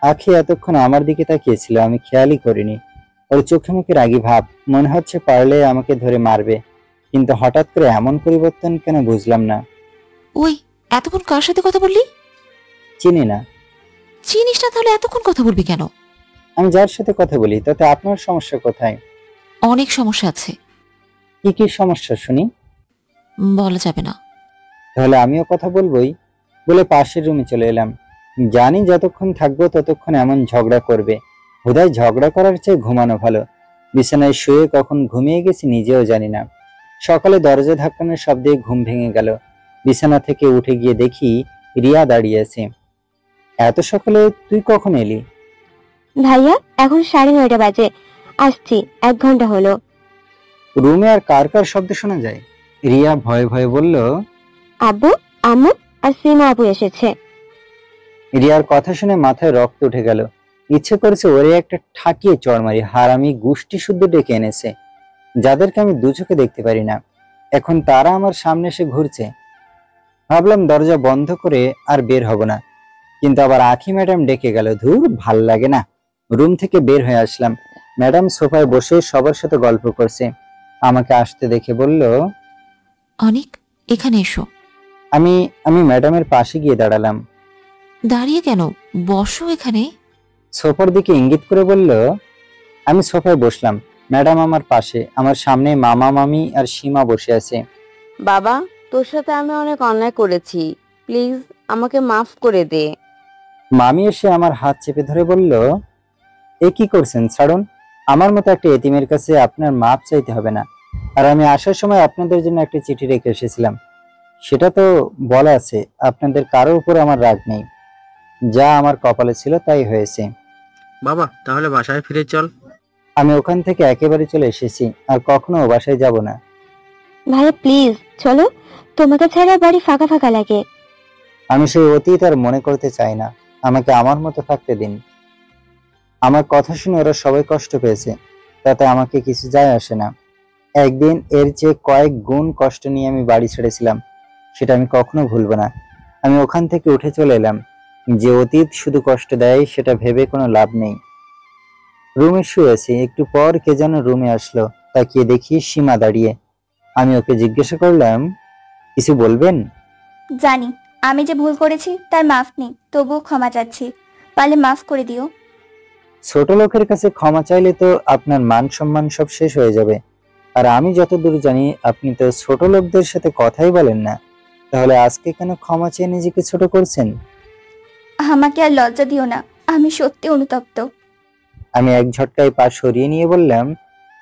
আখি এতক্ষণ আমার দিকে তাকিয়েছিল, আমি খেয়ালই করিনি। ওর চোখে মুখে রাগী ভাব, মনে হচ্ছে পারলে আমাকে ধরে মারবে, কিন্তু হঠাৎ করে এমন পরিবর্তন কেন বুঝলাম না। ওই, এতক্ষণ কার সাথে কথা বললি? চিনি না। চিনিস না, তাহলে এতক্ষণ কথা বলবি কেন? আমি যার সাথে কথা বলি, তাতে আপনার সমস্যা কোথায়? অনেক সমস্যা আছে। কি কি সমস্যা শুনি? বলা যাবে না। তাহলে আমিও কথা বলবোই বলে পাশের রুমে চলে এলাম। জানি যতক্ষণ থাকবো ততক্ষণ এমন ঝগড়া করবে, হুদায় ঝগড়া করার চেয়ে ঘুমানো ভালো। বিছানায় শুয়ে কখন ঘুমিয়ে গেছি নিজেও জানি না। সকালে দরজা ধাক্কানোর শব্দে ঘুম ভেঙে গেল। বিছানা থেকে উঠে গিয়ে দেখি রিয়া দাঁড়িয়ে আছে। এত সকালে তুই কখন এলি? ভাইয়া, এখন 9:30 বাজে, আসছি, 1 ঘন্টা হলো। রুমে আর কার কার শব্দ শোনা যায়? রিয়া ভয়ে ভয়ে বলল, আব্বু, আম্মু আর সিমা আপু এসেছে। রিয়ার কথা শুনে মাথায় রক্ত উঠে গেল। ইচ্ছে করেছে ওরে একটা ঠাকিয়ে চড় মারি, হারামি গোষ্ঠী শুদ্ধ ডেকে এনেছে, যাদেরকে আমি দু চোখে দেখতে পারি না। এখন তারা আমার সামনে এসে ঘুরছে। ভাবলাম দরজা বন্ধ করে আর বের হব না, কিন্তু আবার আখি ম্যাডাম ডেকে গেল। ধুর, ভাল লাগে না। রুম থেকে বের হয়ে আসলাম। ম্যাডাম সোফায় বসে সবার সাথে গল্প করছে। আমাকে আসতে দেখে বলল, অনিক, এখানে এসো। আমি আমি ম্যাডামের পাশে গিয়ে দাঁড়ালাম। দাঁড়িয়ে কেন, বসো এখানে। সোফার দিকে ইঙ্গিত করে বলল। আমি সোফায় বসলাম। ম্যাডাম আমার পাশে, আমার সামনে মামা মামি আর সীমা বসে আছে। বাবা, তোর সাথে আমি অনেক অন্যায় করেছি, প্লিজ আমাকে মাফ করে দে। মামি এসে আমার হাত চেপে ধরে বলল, এ কি করছেন, ছাড়ুন। আমার মতো একটা এতিমের কাছে আপনার মাপ চাইতে হবে না। আর আমি আসার সময় আপনাদের জন্য একটা চিঠি রেখে এসেছিলাম, সেটা তো বলা আছে আপনাদের কারোর উপর আমার রাগ নেই। যা আমার কপালে ছিল তাই হয়েছে। বাবা, তাহলে বাসায় ফিরে চল। আমি ওখান থেকে একেবারে চলে এসেছি, আর কখনো বাসায় যাব না। ভাইয়া প্লিজ চলো, তোমাকে ছাড়া বাড়ি ফাঁকা ফাঁকা লাগে। আমি সেই অতীত আর মনে করতে চাই না। আমাকে আমার মতো থাকতে দিন। আমার কথা শুনে ওরা সবাই কষ্ট পেয়েছে, তাতে আমাকে কিছু যায় আসে না। একদিন এর চেয়ে কয়েক গুণ কষ্ট নিয়ে আমি বাড়ি ছেড়েছিলাম, সেটা আমি কখনো ভুলবো না। আমি ওখান থেকে উঠে চলে এলাম। যে অতীত শুধু কষ্ট দেয় সেটা ভেবে কোনো লাভ নেই। রুমে শুয়ে আছি, একটু পর কে যেন রুমে আসলো। তাকিয়ে দেখি সীমা দাঁড়িয়ে। আমি ওকে জিজ্ঞাসা করলাম, কিছু বলবেন? জানি আমি যে ভুল করেছি তার মাফ নেই, তবুও ক্ষমা চাচ্ছি, পারলে মাফ করে দিও। ছোট লোকের কাছে ক্ষমা চাইলে তো আপনার মান সম্মান সব শেষ হয়ে যাবে। আর আমি যতদূর জানি আপনি তো ছোট লোকদের সাথে কথাই বলেন না, তাহলে আজকে কেন ক্ষমা চেয়ে নিজেকে ছোট করছেন? আমাকে আর লজ্জা দিও না, আমি সত্যি অনুতপ্ত। আমি এক ঝটকায় পা সরিয়ে নিয়ে বললাম,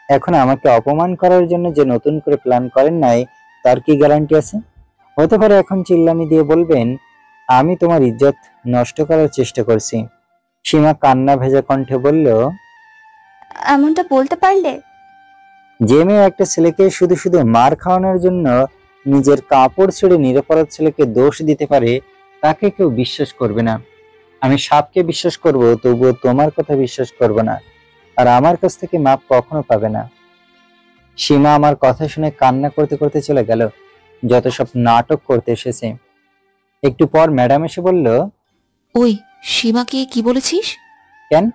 এখন আমাকে অপমান করার জন্য যে নতুন করে প্ল্যান করেন নাই তার কি গ্যারান্টি আছে? হতে পারে এখন চিল্লানি দিয়ে বলবেন আমি তোমার ইজ্জত নষ্ট করার চেষ্টা করছি। সীমা কান্না ভেজা কণ্ঠে বলল, এমনটা বলতে পারলে? যে মেয়ে একটা ছেলেকে শুধু শুধু মার খাওয়ানোর জন্য নিজের কাপড় ছেড়ে নিরপরাধ ছেলেকে দোষ দিতে পারে, তাকে কেউ বিশ্বাস করবে না। আমি সাপকে বিশ্বাস করব, তবুও তোমার কথা বিশ্বাস করব না। আর আমার কাছ থেকে মাপ কখনো পাবে না। সীমা আমার কথা শুনে কান্না করতে করতে চলে গেল, যত সব নাটক করতে এসেছে। একটু পর ম্যাডাম এসে বলল, ওই সীমাকে কি বলেছিস? কেন?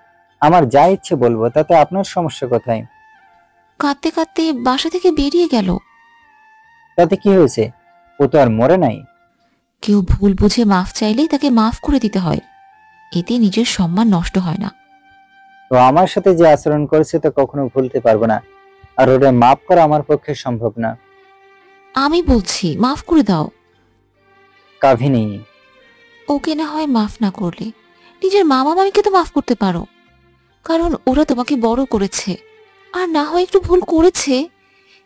আমার যা ইচ্ছে বলবো, তাতে আপনার সমস্যা কোথায়? কাঁদতে কাঁদতে বাসা থেকে বেরিয়ে গেল। তাতে কি হয়েছে? ও তো আর মরে নাই। কেউ ভুল বুঝে মাফ চাইলেই তাকে মাফ করে দিতে হয়, এতে নিজের সম্মান নষ্ট হয় না। তো আমার সাথে যে আচরণ করেছে তা কখনো ভুলতে পারবো না, আর ওটা মাফ করা আমার পক্ষে সম্ভব না। আমি বলছি মাফ করে দাও। কাভিনী, ওকে না হয় মাফ না করলে নিজের মামা মামিকে তো মাফ করতে পারো, কারণ ওরা তোমাকে বড় করেছে। আর না হয় একটু ভুল করেছে,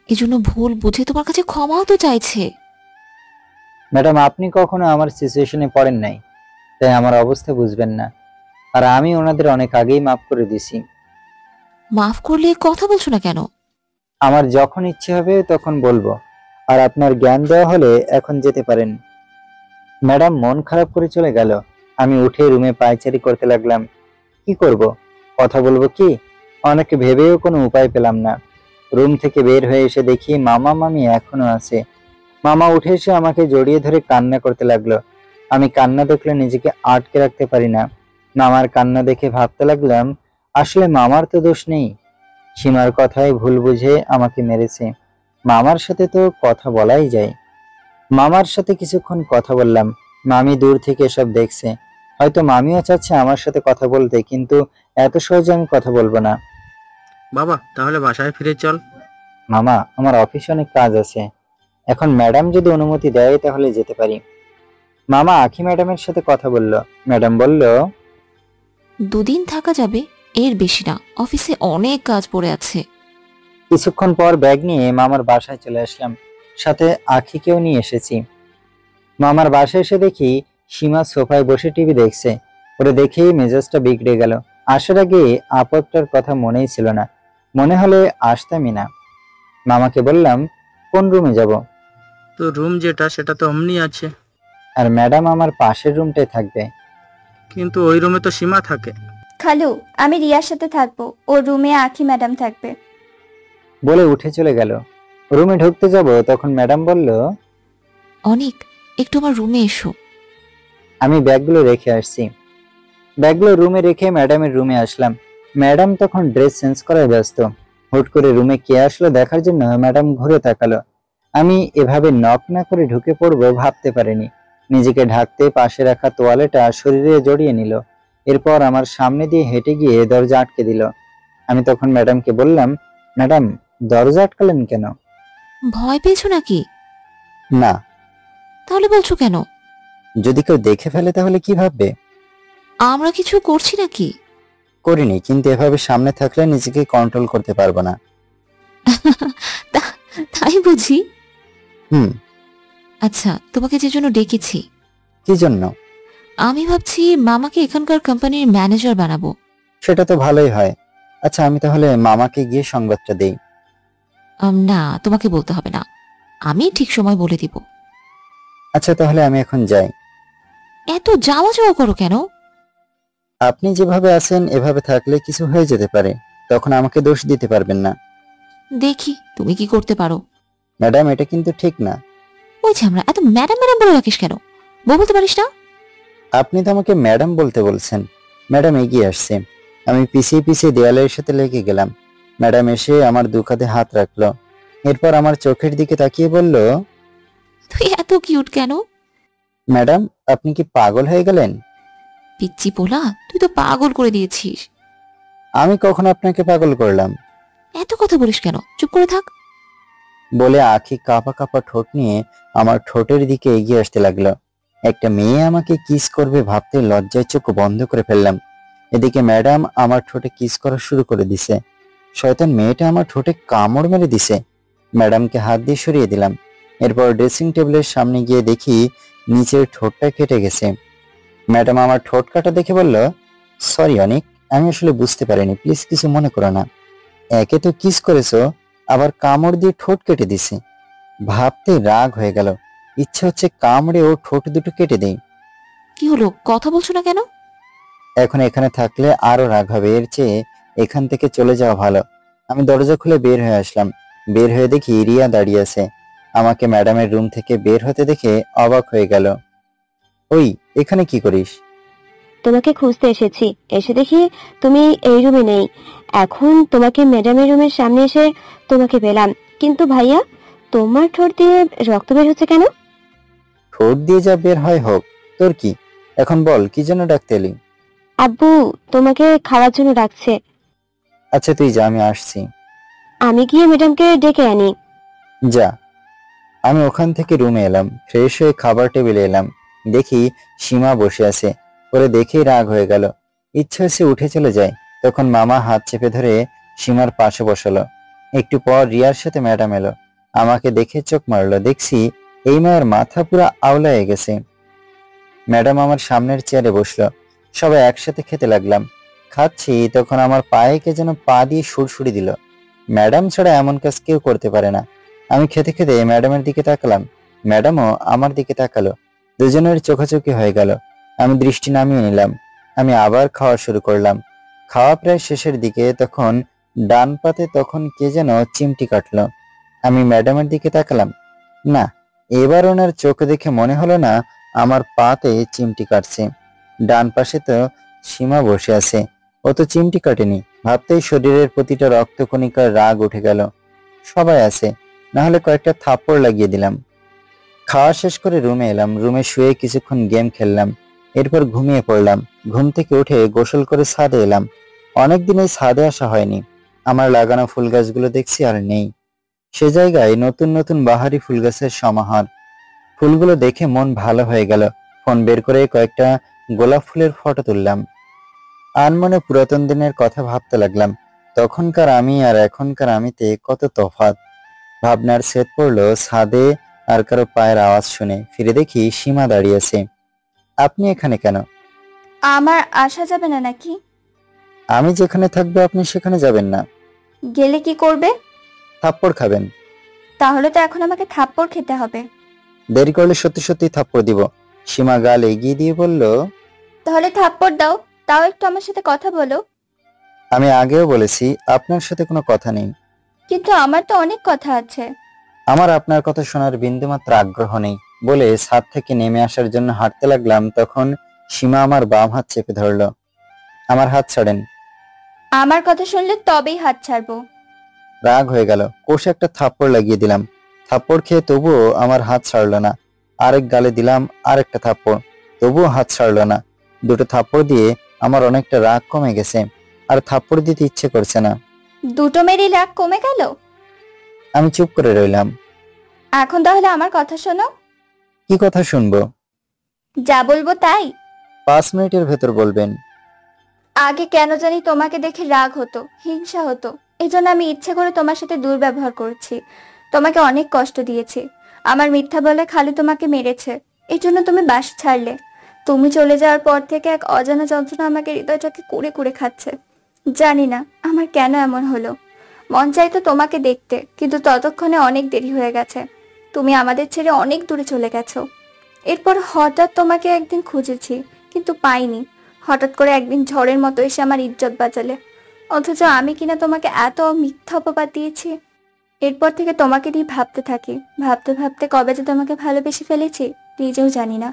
এজন্য ভুল বুঝে তোমার কাছে ক্ষমাও তো চাইছে। ম্যাডাম আপনি কখনো আমার সিচুয়েশনে পড়েন নাই, তাই আমার অবস্থা বুঝবেন না। আর আমি ওনাদের অনেক আগেই মাফ করে দিছি। মাফ করলে কথা বলছো না কেন? আমার যখন ইচ্ছে হবে তখন বলবো। আর আপনার জ্ঞান দেওয়া হলে এখন যেতে পারেন। ম্যাডাম মন খারাপ করে চলে গেল। আমি উঠে রুমে পায়চারি করতে লাগলাম। কি করব? কথা বলবো কি? অনেক ভেবেও কোনো উপায় পেলাম না। রুম থেকে বের হয়ে এসে দেখি মামা মামি এখনো আছে। মামা উঠে এসে আমাকে জড়িয়ে ধরে কান্না করতে লাগলো। আমি কান্না দেখলে নিজেকে আটকে রাখতে পারি না। মামার কান্না দেখে ভাবতে লাগলাম, আসলে মামার তো দোষ নেই। সীমার কথায় ভুল বুঝে আমাকে মেরেছে। মামার সাথে তো কথা বলাই যায়। মামার সাথে কিছুক্ষণ কথা বললাম। মামি দূর থেকে এসব দেখছে। হয়তো মামিও চাচ্ছে আমার সাথে কথা বলতে, কিন্তু এত সহজে আমি কথা বলবো না। বাবা, তাহলে বাসায় ফিরে চল। মামা, আমার অফিসে অনেক কাজ আছে। এখন ম্যাডাম যদি অনুমতি দেয় তাহলে যেতে পারি। মামা আখি ম্যাডামের সাথে কথা বলল। ম্যাডাম বলল, 2 দিন থাকা যাবে, এর বেশি না, অফিসে অনেক কাজ পড়ে আছে। কিছুক্ষণ পর ব্যাগ নিয়ে মামার বাসায় চলে আসলাম। সাথে আখিকেও নিয়ে এসেছি। মামার বাসায় এসে দেখি সীমা সোফায় বসে টিভি দেখছে। ওরে দেখেই মেজাজটা বিগড়ে গেল। আসার আগে আপদটার কথা মনেই ছিল না, মনে হলে আসতামই না। মামাকে বললাম, কোন রুমে যাব? তো রুম যেটা সেটা তো অমনি আছে। আর ম্যাডাম আমার পাশের রুমটাই থাকবে। কিন্তু ওই রুমে তো সীমা থাকে। খালু, আমি রিয়ার সাথে থাকবো, ওর রুমে আখি ম্যাডাম থাকবে। বলে উঠে চলে গেল। রুমে ঢুকতে যাব তখন ম্যাডাম বলল, অনিক, একটু আমার রুমে এসো। আমি ব্যাগগুলো রেখে আসছি। ব্যাগগুলো রুমে রেখে ম্যাডামের রুমে আসলাম। ম্যাডাম তখন ড্রেস চেঞ্জ করায় ব্যস্ত। হুট করে রুমে কে আসলো দেখার জন্য ম্যাডাম ঘুরে তাকালো। আমি এভাবে নক না করে ঢুকে পড়বো ভাবতে পারিনি। নিজেকে ঢাকতে পাশে রাখা তোয়ালেটা শরীরে জড়িয়ে নিল। এরপর আমার সামনে দিয়ে হেঁটে গিয়ে দরজা আটকে দিল। আমি তখন ম্যাডামকে বললাম, ম্যাডাম দরজা আটকালেন কেন? ভয় পেয়েছো নাকি? না। তাহলে বলছো কেন? যদি কেউ দেখে ফেলে তাহলে কি ভাববে? আমরা কিছু করছি নাকি? করিনি, কিন্তু এভাবে সামনে থাকলে নিজেকে কন্ট্রোল করতে পারবো না। তাই বুঝি? হুম। আচ্ছা, তোমাকে যে জন্য ডেকেছি। কি জন্য? আমি ভাবছি মামাকে এখানকার কোম্পানির ম্যানেজার বানাবো। সেটা তো ভালোই হয়। আচ্ছা, আমি তাহলে মামাকে গিয়ে সংবাদটা দেই। না, তোমাকে বলতে হবে না, আমি ঠিক সময় বলে দিব। আচ্ছা, তাহলে আমি এখন যাই। এত যাওয়া যাওয়া করো কেন? আপনি যেভাবে আছেন এভাবে থাকলে কিছু হয়ে যেতে পারে, তখন আমাকে দোষ দিতে পারবেন না। দেখি তুমি কি করতে পারো। ম্যাডাম, এটা কিন্তু ঠিক না। ওই যে আমরা এত ম্যাডাম ম্যাডাম বলে রাখিস কেন? বলতে পারিস না? আপনি তো আমাকে ম্যাডাম বলতে বলছেন। ম্যাডাম এগিয়ে আসছে। আমি পিছিয়ে পিছিয়ে দেয়ালের সাথে লেগে গেলাম। ম্যাডাম এসে আমার দু কাঁধে হাত রাখলো। এরপর আমার চোখের দিকে তাকিয়ে বলল, তুই এত কিউট কেন? ম্যাডাম, আপনি কি পাগল হয়ে গেলেন? পিচ্চি পোলা, তুই তো পাগল করে দিয়েছিস। আমি কখন আপনাকে পাগল করলাম? এত কথা বলিস কেন? চুপ করে থাক। বলে আখি কাঁপা কাঁপা ঠোঁট নিয়ে আমার ঠোঁটের দিকে এগিয়ে আসতে লাগলো। একটা মেয়ে আমাকে কিস করবে ভাবতে লজ্জায় চোখ বন্ধ করে ফেললাম। এদিকে ম্যাডাম আমার ঠোঁটে কিস করা শুরু করে দিছে। শয়তান মেয়েটা আমার ঠোঁটে কামড় মেরে দিছে। ম্যাডামকে হাত দিয়ে সরিয়ে দিলাম। এরপর ড্রেসিং টেবিলের সামনে গিয়ে দেখি নিচের ঠোঁটটা কেটে গেছে। ম্যাডাম আমার ঠোঁট কাটা দেখে বলল, সরি অনিক, আমি আসলে বুঝতে পারিনি, প্লিজ কিছু মনে করো না। একে তো কিস করেছো, আবার কামড় দিয়ে ঠোঁট কেটে দিছে। ভাবতে রাগ হয়ে গেল। ইচ্ছে হচ্ছে কামড়ে ও ঠোঁট দুটো কেটে দেই। কি হলো, কথা বলছো না কেন? এখন এখানে থাকলে আরো রাগ হবে, এর চেয়ে এখান থেকে চলে যাওয়া ভালো। আমি দরজা খুলে বের হয়ে আসলাম। বের হয়ে দেখি রিয়া দাঁড়িয়ে আছে। আমাকে ম্যাডামের রুম থেকে বের হতে দেখে অবাক হয়ে গেল। ওই, এখানে কি করিস? তোমাকে খুঁজতে এসেছি, এসে দেখি তুমি এই রুমে নেই। এখন তোমাকে ম্যাডামের রুমের সামনে এসে তোমাকে পেলাম। কিন্তু ভাইয়া, তোমার ঠোঁট দিয়ে রক্ত বের হচ্ছে কেন? ঠোঁট দিয়ে যা বের হয় হোক, তোর কি? এখন বল, কি জন্য ডাকতে এলি? আব্বু তোমাকে খাওয়ার জন্য ডাকছে। আচ্ছা তুই যা, আমি আসছি। আমি গিয়ে ম্যাডামকে ডেকে আনি। যা। আমি ওখান থেকে রুমে এলাম, ফ্রেশ হয়ে খাবার টেবিলে এলাম। দেখি সীমা বসে আছে। ওরে দেখেই রাগ হয়ে গেল। ইচ্ছে হচ্ছে উঠে চলে যায়। তখন মামা হাত চেপে ধরে সীমার পাশে বসালো। একটু পর রিয়ার সাথে ম্যাডাম এলো। আমাকে দেখে চোখ মারলো। দেখছি এই মায়ের মাথা পুরো আওলায় গেছে। ম্যাডাম আমার সামনের চেয়ারে বসলো। সবাই একসাথে খেতে লাগলাম। খাচ্ছি তখন আমার পায়ে কে যেন পা দিয়ে সুড়সুড়ি দিল। ম্যাডাম ছাড়া এমন কাজ কেউ করতে পারে না। আমি খেতে খেতে ম্যাডামের দিকে তাকালাম। ম্যাডামও আমার দিকে তাকালো। দুজনের চোখাচোখি হয়ে গেল। আমি দৃষ্টি নামিয়ে নিলাম। আমি আবার খাওয়া শুরু করলাম। খাওয়া প্রায় শেষের দিকে, তখন ডান পাতে তখন কে যেন চিমটি কাটলো। আমি ম্যাডামের দিকে তাকালাম। না, এবার ওনার চোখ দেখে মনে হলো না আমার পাতে চিমটি কাটছে। ডান পাশে তো সীমা বসে আছে, ও তো চিমটি কাটেনি। ভাবতেই শরীরের প্রতিটা রক্তকণিকার রাগ উঠে গেল। সবাই আছে, না হলে কয়েকটা থাপ্পড় লাগিয়ে দিলাম। খাওয়া শেষ করে রুমে এলাম। রুমে শুয়ে কিছুক্ষণ গেম খেললাম। এরপর ঘুমিয়ে পড়লাম। ঘুম থেকে উঠে গোসল করে ছাদে এলাম। অনেকদিন এই ছাদে আসা হয়নি। আমার লাগানো ফুল গাছগুলো দেখছি আর নেই। সে জায়গায় নতুন নতুন বাহারি ফুল গাছের সমাহার। ফুলগুলো দেখে মন ভালো হয়ে গেল। ফোন বের করে কয়েকটা গোলাপ ফুলের ফটো তুললাম। আনমনে পুরাতন দিনের কথা ভাবতে লাগলাম। তখনকার আমি আর এখনকার আমিতে কত তফাৎ। ভাবনার ছেদ পড়লো ছাদে আর কারো পায়ের আওয়াজ শুনে। ফিরে দেখি সীমা দাঁড়িয়ে আছে। আপনি এখানে কেন? আমার আসা যাবে না নাকি? আমি যেখানে থাকবো আপনি সেখানে যাবেন না। গেলে কি করবে? থাপ্পড় খাবেন। তাহলে তো এখন আমাকে থাপ্পড় খেতে হবে। দেরি করলে সত্যি সত্যি থাপ্পড় দিব। সীমা গাল এগিয়ে দিয়ে বলল, তাহলে থাপ্পড় দাও, তাও একটু আমার সাথে কথা বলো। আমি আগেও বলেছি আপনার সাথে কোনো কথা নেই। কিন্তু আমার তো অনেক কথা আছে। আমার আপনার কথা শোনার বিন্দুমাত্র আগ্রহ নেই বলে ছাদ থেকে নেমে আসার জন্য হাঁটতে লাগলাম। তখন সীমা আমার বাম হাত চেপে ধরলো। আমার হাত ছাড়েন। আমার কথা শুনলে তবেই হাত ছাড়বো। রাগ হয়ে গেল, কষে একটা থাপ্পড় লাগিয়ে দিলাম। থাপ্পড় খেয়ে তবুও আমার হাত ছাড়লো না। আরেক গালে দিলাম আরেকটা থাপ্পড়, তবুও হাত ছাড়লো না। দুটো থাপ্পড় দিয়ে আমার অনেকটা রাগ কমে গেছে, আর থাপ্পড় দিতে ইচ্ছে করছে না। দুটো মেরেই রাগ কমে গেল? আমি চুপ করে রইলাম। এখন তাহলে আমার কথা শোনো। কি কথা শুনবো? যা বলবো তাই। 5 মিনিটের ভেতর বলবেন। আগে কেন জানি তোমাকে দেখে রাগ হতো, হিংসা হতো, এজন্য আমি ইচ্ছে করে তোমার সাথে দুর্ব্যবহার করেছি, তোমাকে অনেক কষ্ট দিয়েছি। আমার মিথ্যা বলে খালু তোমাকে মেরেছে, এই জন্য তুমি বাস ছাড়লে। তুমি চলে যাওয়ার পর থেকে এক অজানা যন্ত্রণা আমাকে হৃদয়টাকে কুড়ে কুড়ে খাচ্ছে। জানি না আমার কেন এমন হলো। মন চাইতো তোমাকে দেখতে, কিন্তু ততক্ষণে অনেক দেরি হয়ে গেছে। তুমি আমাদের ছেড়ে অনেক দূরে চলে গেছো। এরপর হঠাৎ তোমাকে একদিন খুঁজেছি, কিন্তু পাইনি। হঠাৎ করে একদিন ঝড়ের মতো এসে আমার ইজ্জত বাঁচালে, অথচ আমি কিনা তোমাকে এত মিথ্যা অপবাদ দিয়েছি। এরপর থেকে তোমাকে নিয়ে ভাবতে থাকি, ভাবতে ভাবতে কবে যে তোমাকে ভালোবেসে ফেলেছি নিজেও জানি না।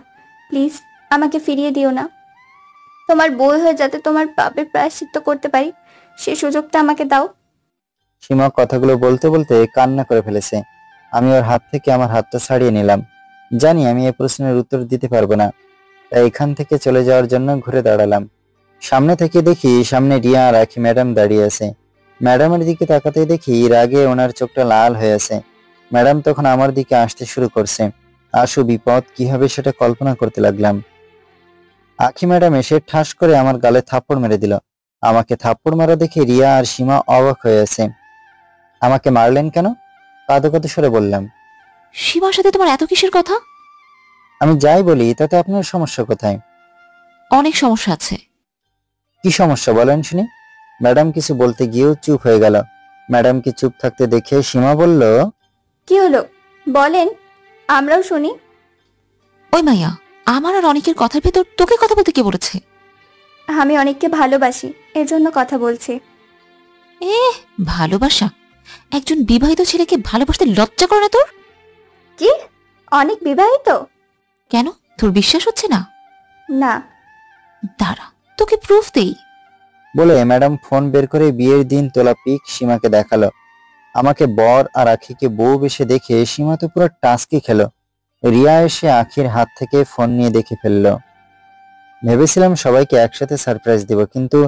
প্লিজ আমাকে ফিরিয়ে দিও না। তোমার বউ হয়ে যাতে তোমার পাপের প্রায়শ্চিত্ত করতে পারি, সেই সুযোগটা আমাকে দাও। সীমা কথাগুলো বলতে বলতে কান্না করে ফেলেছে। আমি ওর হাত থেকে আমার হাতটা ছাড়িয়ে নিলাম। জানি আমি এই প্রশ্নের উত্তর দিতে পারবো না, তাই এখান থেকে চলে যাওয়ার জন্য ঘুরে দাঁড়ালাম। সামনে থেকে দেখি সামনে রিয়া আর আখি ম্যাডাম দাঁড়িয়ে আছে। ম্যাডামের দিকে তাকাতে দেখি রাগে ওনার চোখটা লাল হয়ে আছে। ম্যাডাম তখন আমার দিকে আসতে শুরু করছে। আশু বিপদ কি হবে সেটা কল্পনা করতে লাগলাম। আখি ম্যাডাম এসে ঠাস করে আমার গালে থাপ্পড় মেরে দিল। আমাকে থাপ্পড় মারা দেখে রিয়া আর সীমা অবাক হয়ে আছে। আমাকে মারলেন কেন? কাঁদো কাঁদো সরে বললাম। সীমার সাথে তোমার এত কিসের কথা? আমি যাই বলি তাতে আপনার সমস্যা কোথায়? অনেক সমস্যা আছে। কি সমস্যা বলেন শুনি? ম্যাডাম কিছু বলতে গিয়েও চুপ হয়ে গেল। ম্যাডামকে চুপ থাকতে দেখে সীমা বলল, কি হলো বলেন, আমরাও শুনি। ওই মাইয়া, আমার আর অনেকের কথার ভেতর তোকে কথা বলতে কে বলেছে? আমি অনেককে ভালোবাসি, এজন্য কথা বলছি। ভালোবাসা? একজন বিবাহিত ছেলেকে ভালোবাসতে লজ্জা করে না তোর? কি অনেক বিবাহিত? কেন, তোর বিশ্বাস হচ্ছে না? না। দাঁড়া, তোকে প্রুফ দেই। বলে ম্যাডাম ফোন বের করে বিয়ের দিন তোলা পিক সীমাকে দেখালো। আমাকে বর আর আখিকে বউ বেশে দেখে সীমা তো পুরো টাস্কি খেলো। রিয়া এসে আখির হাত থেকে ফোন নিয়ে দেখে ফেললো। ভেবেছিলাম সবাইকে একসাথে সারপ্রাইজ দিব, কিন্তু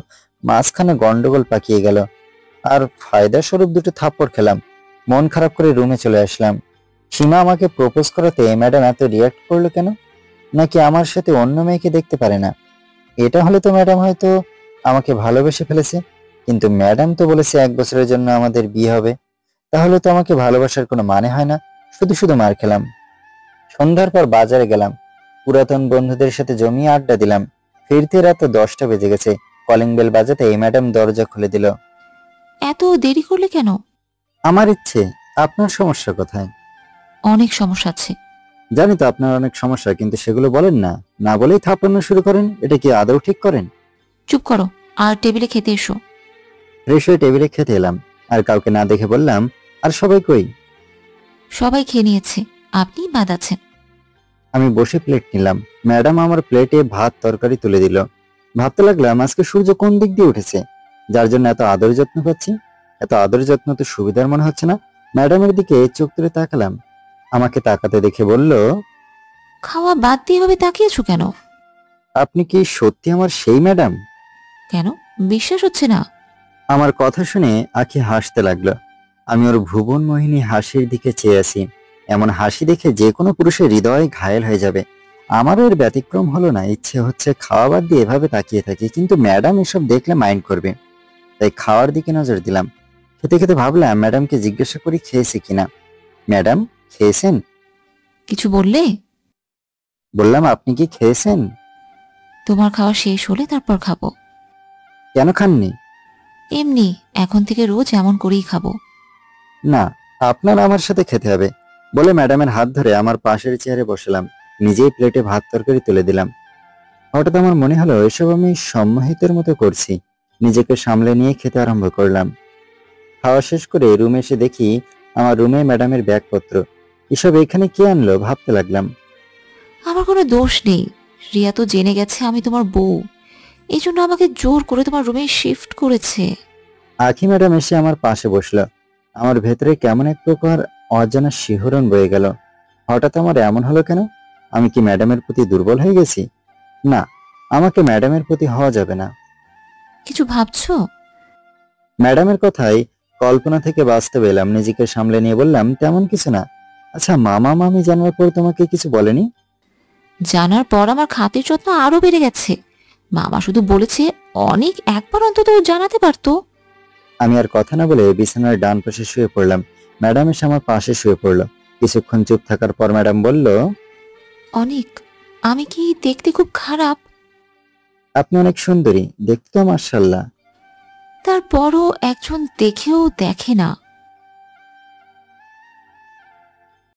মাঝখানে গন্ডগোল পাকিয়ে গেল, আর ফায়দা স্বরূপ দুটো থাপ্পড় খেলাম। মন খারাপ করে রুমে চলে আসলাম। সীমা আমাকে প্রপোজ করাতে ম্যাডাম এত রিয়াক্ট করলো কেন? নাকি আমার সাথে অন্য মেয়েকে দেখতে পারে না? এটা হলে তো ম্যাডাম হয়তো আমাকে ভালোবেসে ফেলেছে, কিন্তু ম্যাডাম তো বলেছে 1 বছরের জন্য আমাদের বিয়ে হবে। তাহলে তো আমাকে ভালোবাসার কোনো মানে হয় না, শুধু শুধু মার খেলাম। সন্ধ্যার পর বাজারে গেলাম, পুরাতন বন্ধুদের সাথে জমিয়ে আড্ডা দিলাম। ফিরতে রাত 10টা বেজে গেছে। কলিং বেল বাজাতে ম্যাডাম দরজা খুলে দিল। এত দেরি করলে কেন? আমার ইচ্ছে। আপনার সমস্যা কোথায়? অনেক সমস্যা আছে। জানি তো আপনার অনেক সমস্যা, কিন্তু সেগুলো বলেন না, না বলেই থাপ্পড় শুরু করেন। এটা কি আদৌ ঠিক করেন? চুপ করো আর টেবিলে খেতে এসো। ফ্রেশ হয়ে টেবিলে খেতে এলাম, আর কাউকে না দেখে বললাম, আর সবাই কই? সবাই খেয়ে নিয়েছে, আপনি বাদ আছেন। আমি বসে প্লেট নিলাম। ম্যাডাম আমার প্লেটে ভাত তরকারি তুলে দিল। ভাবতে লাগলাম আজকে সূর্য কোন দিক দিয়ে উঠেছে, যার জন্য এত আদর যত্ন পাচ্ছি। এত আদর যত্ন তো সুবিধার মনে হচ্ছে না। ম্যাডামের দিকে চোখ তুলে তাকালাম। আমাকে তাকাতে দেখে বলল, খাওয়া বাদ দিয়ে ভাবে তাকিয়েছো কেন? আপনি কি সত্যি আমার সেই ম্যাডাম? কেন বিশ্বাস হচ্ছে না? আমার কথা শুনে আখি হাসতে লাগলো। আমি ওর ভুবন মোহিনী হাসির দিকে চেয়ে আছি। এমন হাসি দেখে যে কোনো পুরুষের হৃদয় ঘায়েল হয়ে যাবে। আমারও এর ব্যতিক্রম হলো না। ইচ্ছে হচ্ছে খাওয়া বাদ দিয়ে এভাবে তাকিয়ে থাকি, কিন্তু ম্যাডাম এসব দেখলে মাইন্ড করবে, তাই খাওয়ার দিকে নজর দিলাম। খেতে খেতে ভাবলাম ম্যাডামকে জিজ্ঞাসা করি খেয়েছে কিনা। ম্যাডাম খেয়েছেন? কিছু বললে? বললাম আপনি কি খেয়েছেন? তোমার খাওয়া শেষ হলে তারপর খাবো। কেন খাননি? এমনি, এখন থেকে রোজ এমন করেই খাবো। না, আপনার আমার সাথে খেতে হবে, বলে ম্যাডামের হাত ধরে আমার পাশের চেয়ারে বসলাম। নিজেই প্লেটে ভাত তরকারি তুলে দিলাম। হঠাৎ আমার মনে হলো এসব আমি সম্মোহিতের মতো করছি। নিজেকে সামলে নিয়ে খেতে আরম্ভ করলাম। খাওয়া শেষ করে রুমে এসে দেখি আমার রুমে ম্যাডামের ব্যাগপত্র। এসব এখানে কে আনলো ভাবতে লাগলাম। আমার কোনো দোষ নেই, রিয়া তো জেনে গেছে আমি তোমার বউ। এই জন্য আমাকে জোর করে তোমার রুমে শিফট করেছে। আখি ম্যাডাম এসে আমার পাশে বসলো। আমার ভেতরে কেমন এক প্রকার অজানা শিহরণ বয়ে গেল। হঠাৎ আমার এমন হলো কেন? আমি কি ম্যাডামের প্রতি দুর্বল হয়ে গেছি? না, আমাকে ম্যাডামের প্রতি হওয়া যাবে না। কিছু ভাবছো? ম্যাডামের কথাই কল্পনা থেকে বাস্তবে এলাম। নিজেকে সামলে নিয়ে বললাম, তেমন কিছু না। আচ্ছা, মামা মামি জানার পর তোমাকে কিছু বলেনি? জানার পর আমার খাতির যত্ন আরো বেড়ে গেছে। মামা শুধু বলেছে অনেক একবার অন্তত জানাতে পারতো। আমি আর কথা না বলে বিছানার ডান পাশে শুয়ে পড়লাম। ম্যাডাম এসে আমার পাশে শুয়ে পড়লো। কিছুক্ষণ চুপ থাকার পর ম্যাডাম বলল, অনেক, আমি কি দেখতে খুব খারাপ? আপনি অনেক সুন্দরী, দেখতে তো মাশাআল্লাহ। তারপরও একজন দেখেও দেখে না।